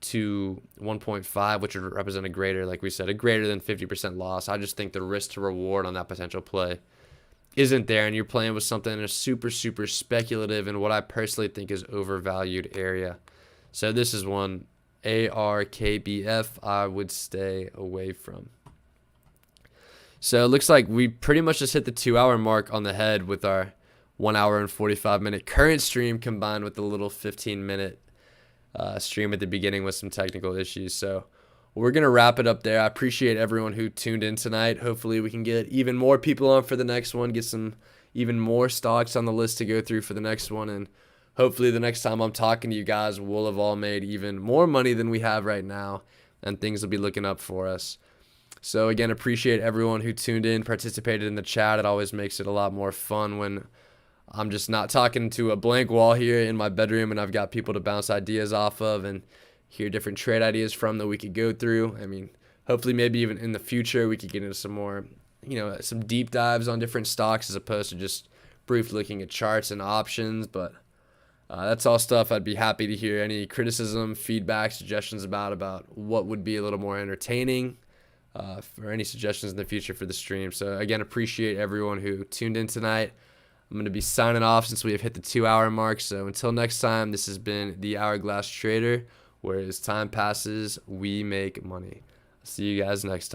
to 1.5, which would represent a greater, like we said, a greater than 50% loss, I just think the risk to reward on that potential play isn't there, and you're playing with something in a super, super speculative and what I personally think is overvalued area. So this is one ARKBF I would stay away from. So it looks like we pretty much just hit the 2-hour mark on the head with our 1 hour and 45-minute current stream combined with a little 15-minute stream at the beginning with some technical issues. So we're going to wrap it up there. I appreciate everyone who tuned in tonight. Hopefully we can get even more people on for the next one, get some even more stocks on the list to go through for the next one, and hopefully the next time I'm talking to you guys, we'll have all made even more money than we have right now, and things will be looking up for us. So again, appreciate everyone who tuned in, participated in the chat. It always makes it a lot more fun when I'm just not talking to a blank wall here in my bedroom and I've got people to bounce ideas off of and hear different trade ideas from that we could go through. I mean, hopefully maybe even in the future we could get into some more, you know, some deep dives on different stocks as opposed to just briefly looking at charts and options. But that's all stuff I'd be happy to hear any criticism, feedback, suggestions about what would be a little more entertaining, or any suggestions in the future for the stream. So again, appreciate everyone who tuned in tonight. I'm going to be signing off since we have hit the 2-hour mark. So until next time, this has been the Hourglass Trader, where as time passes, we make money. See you guys next time.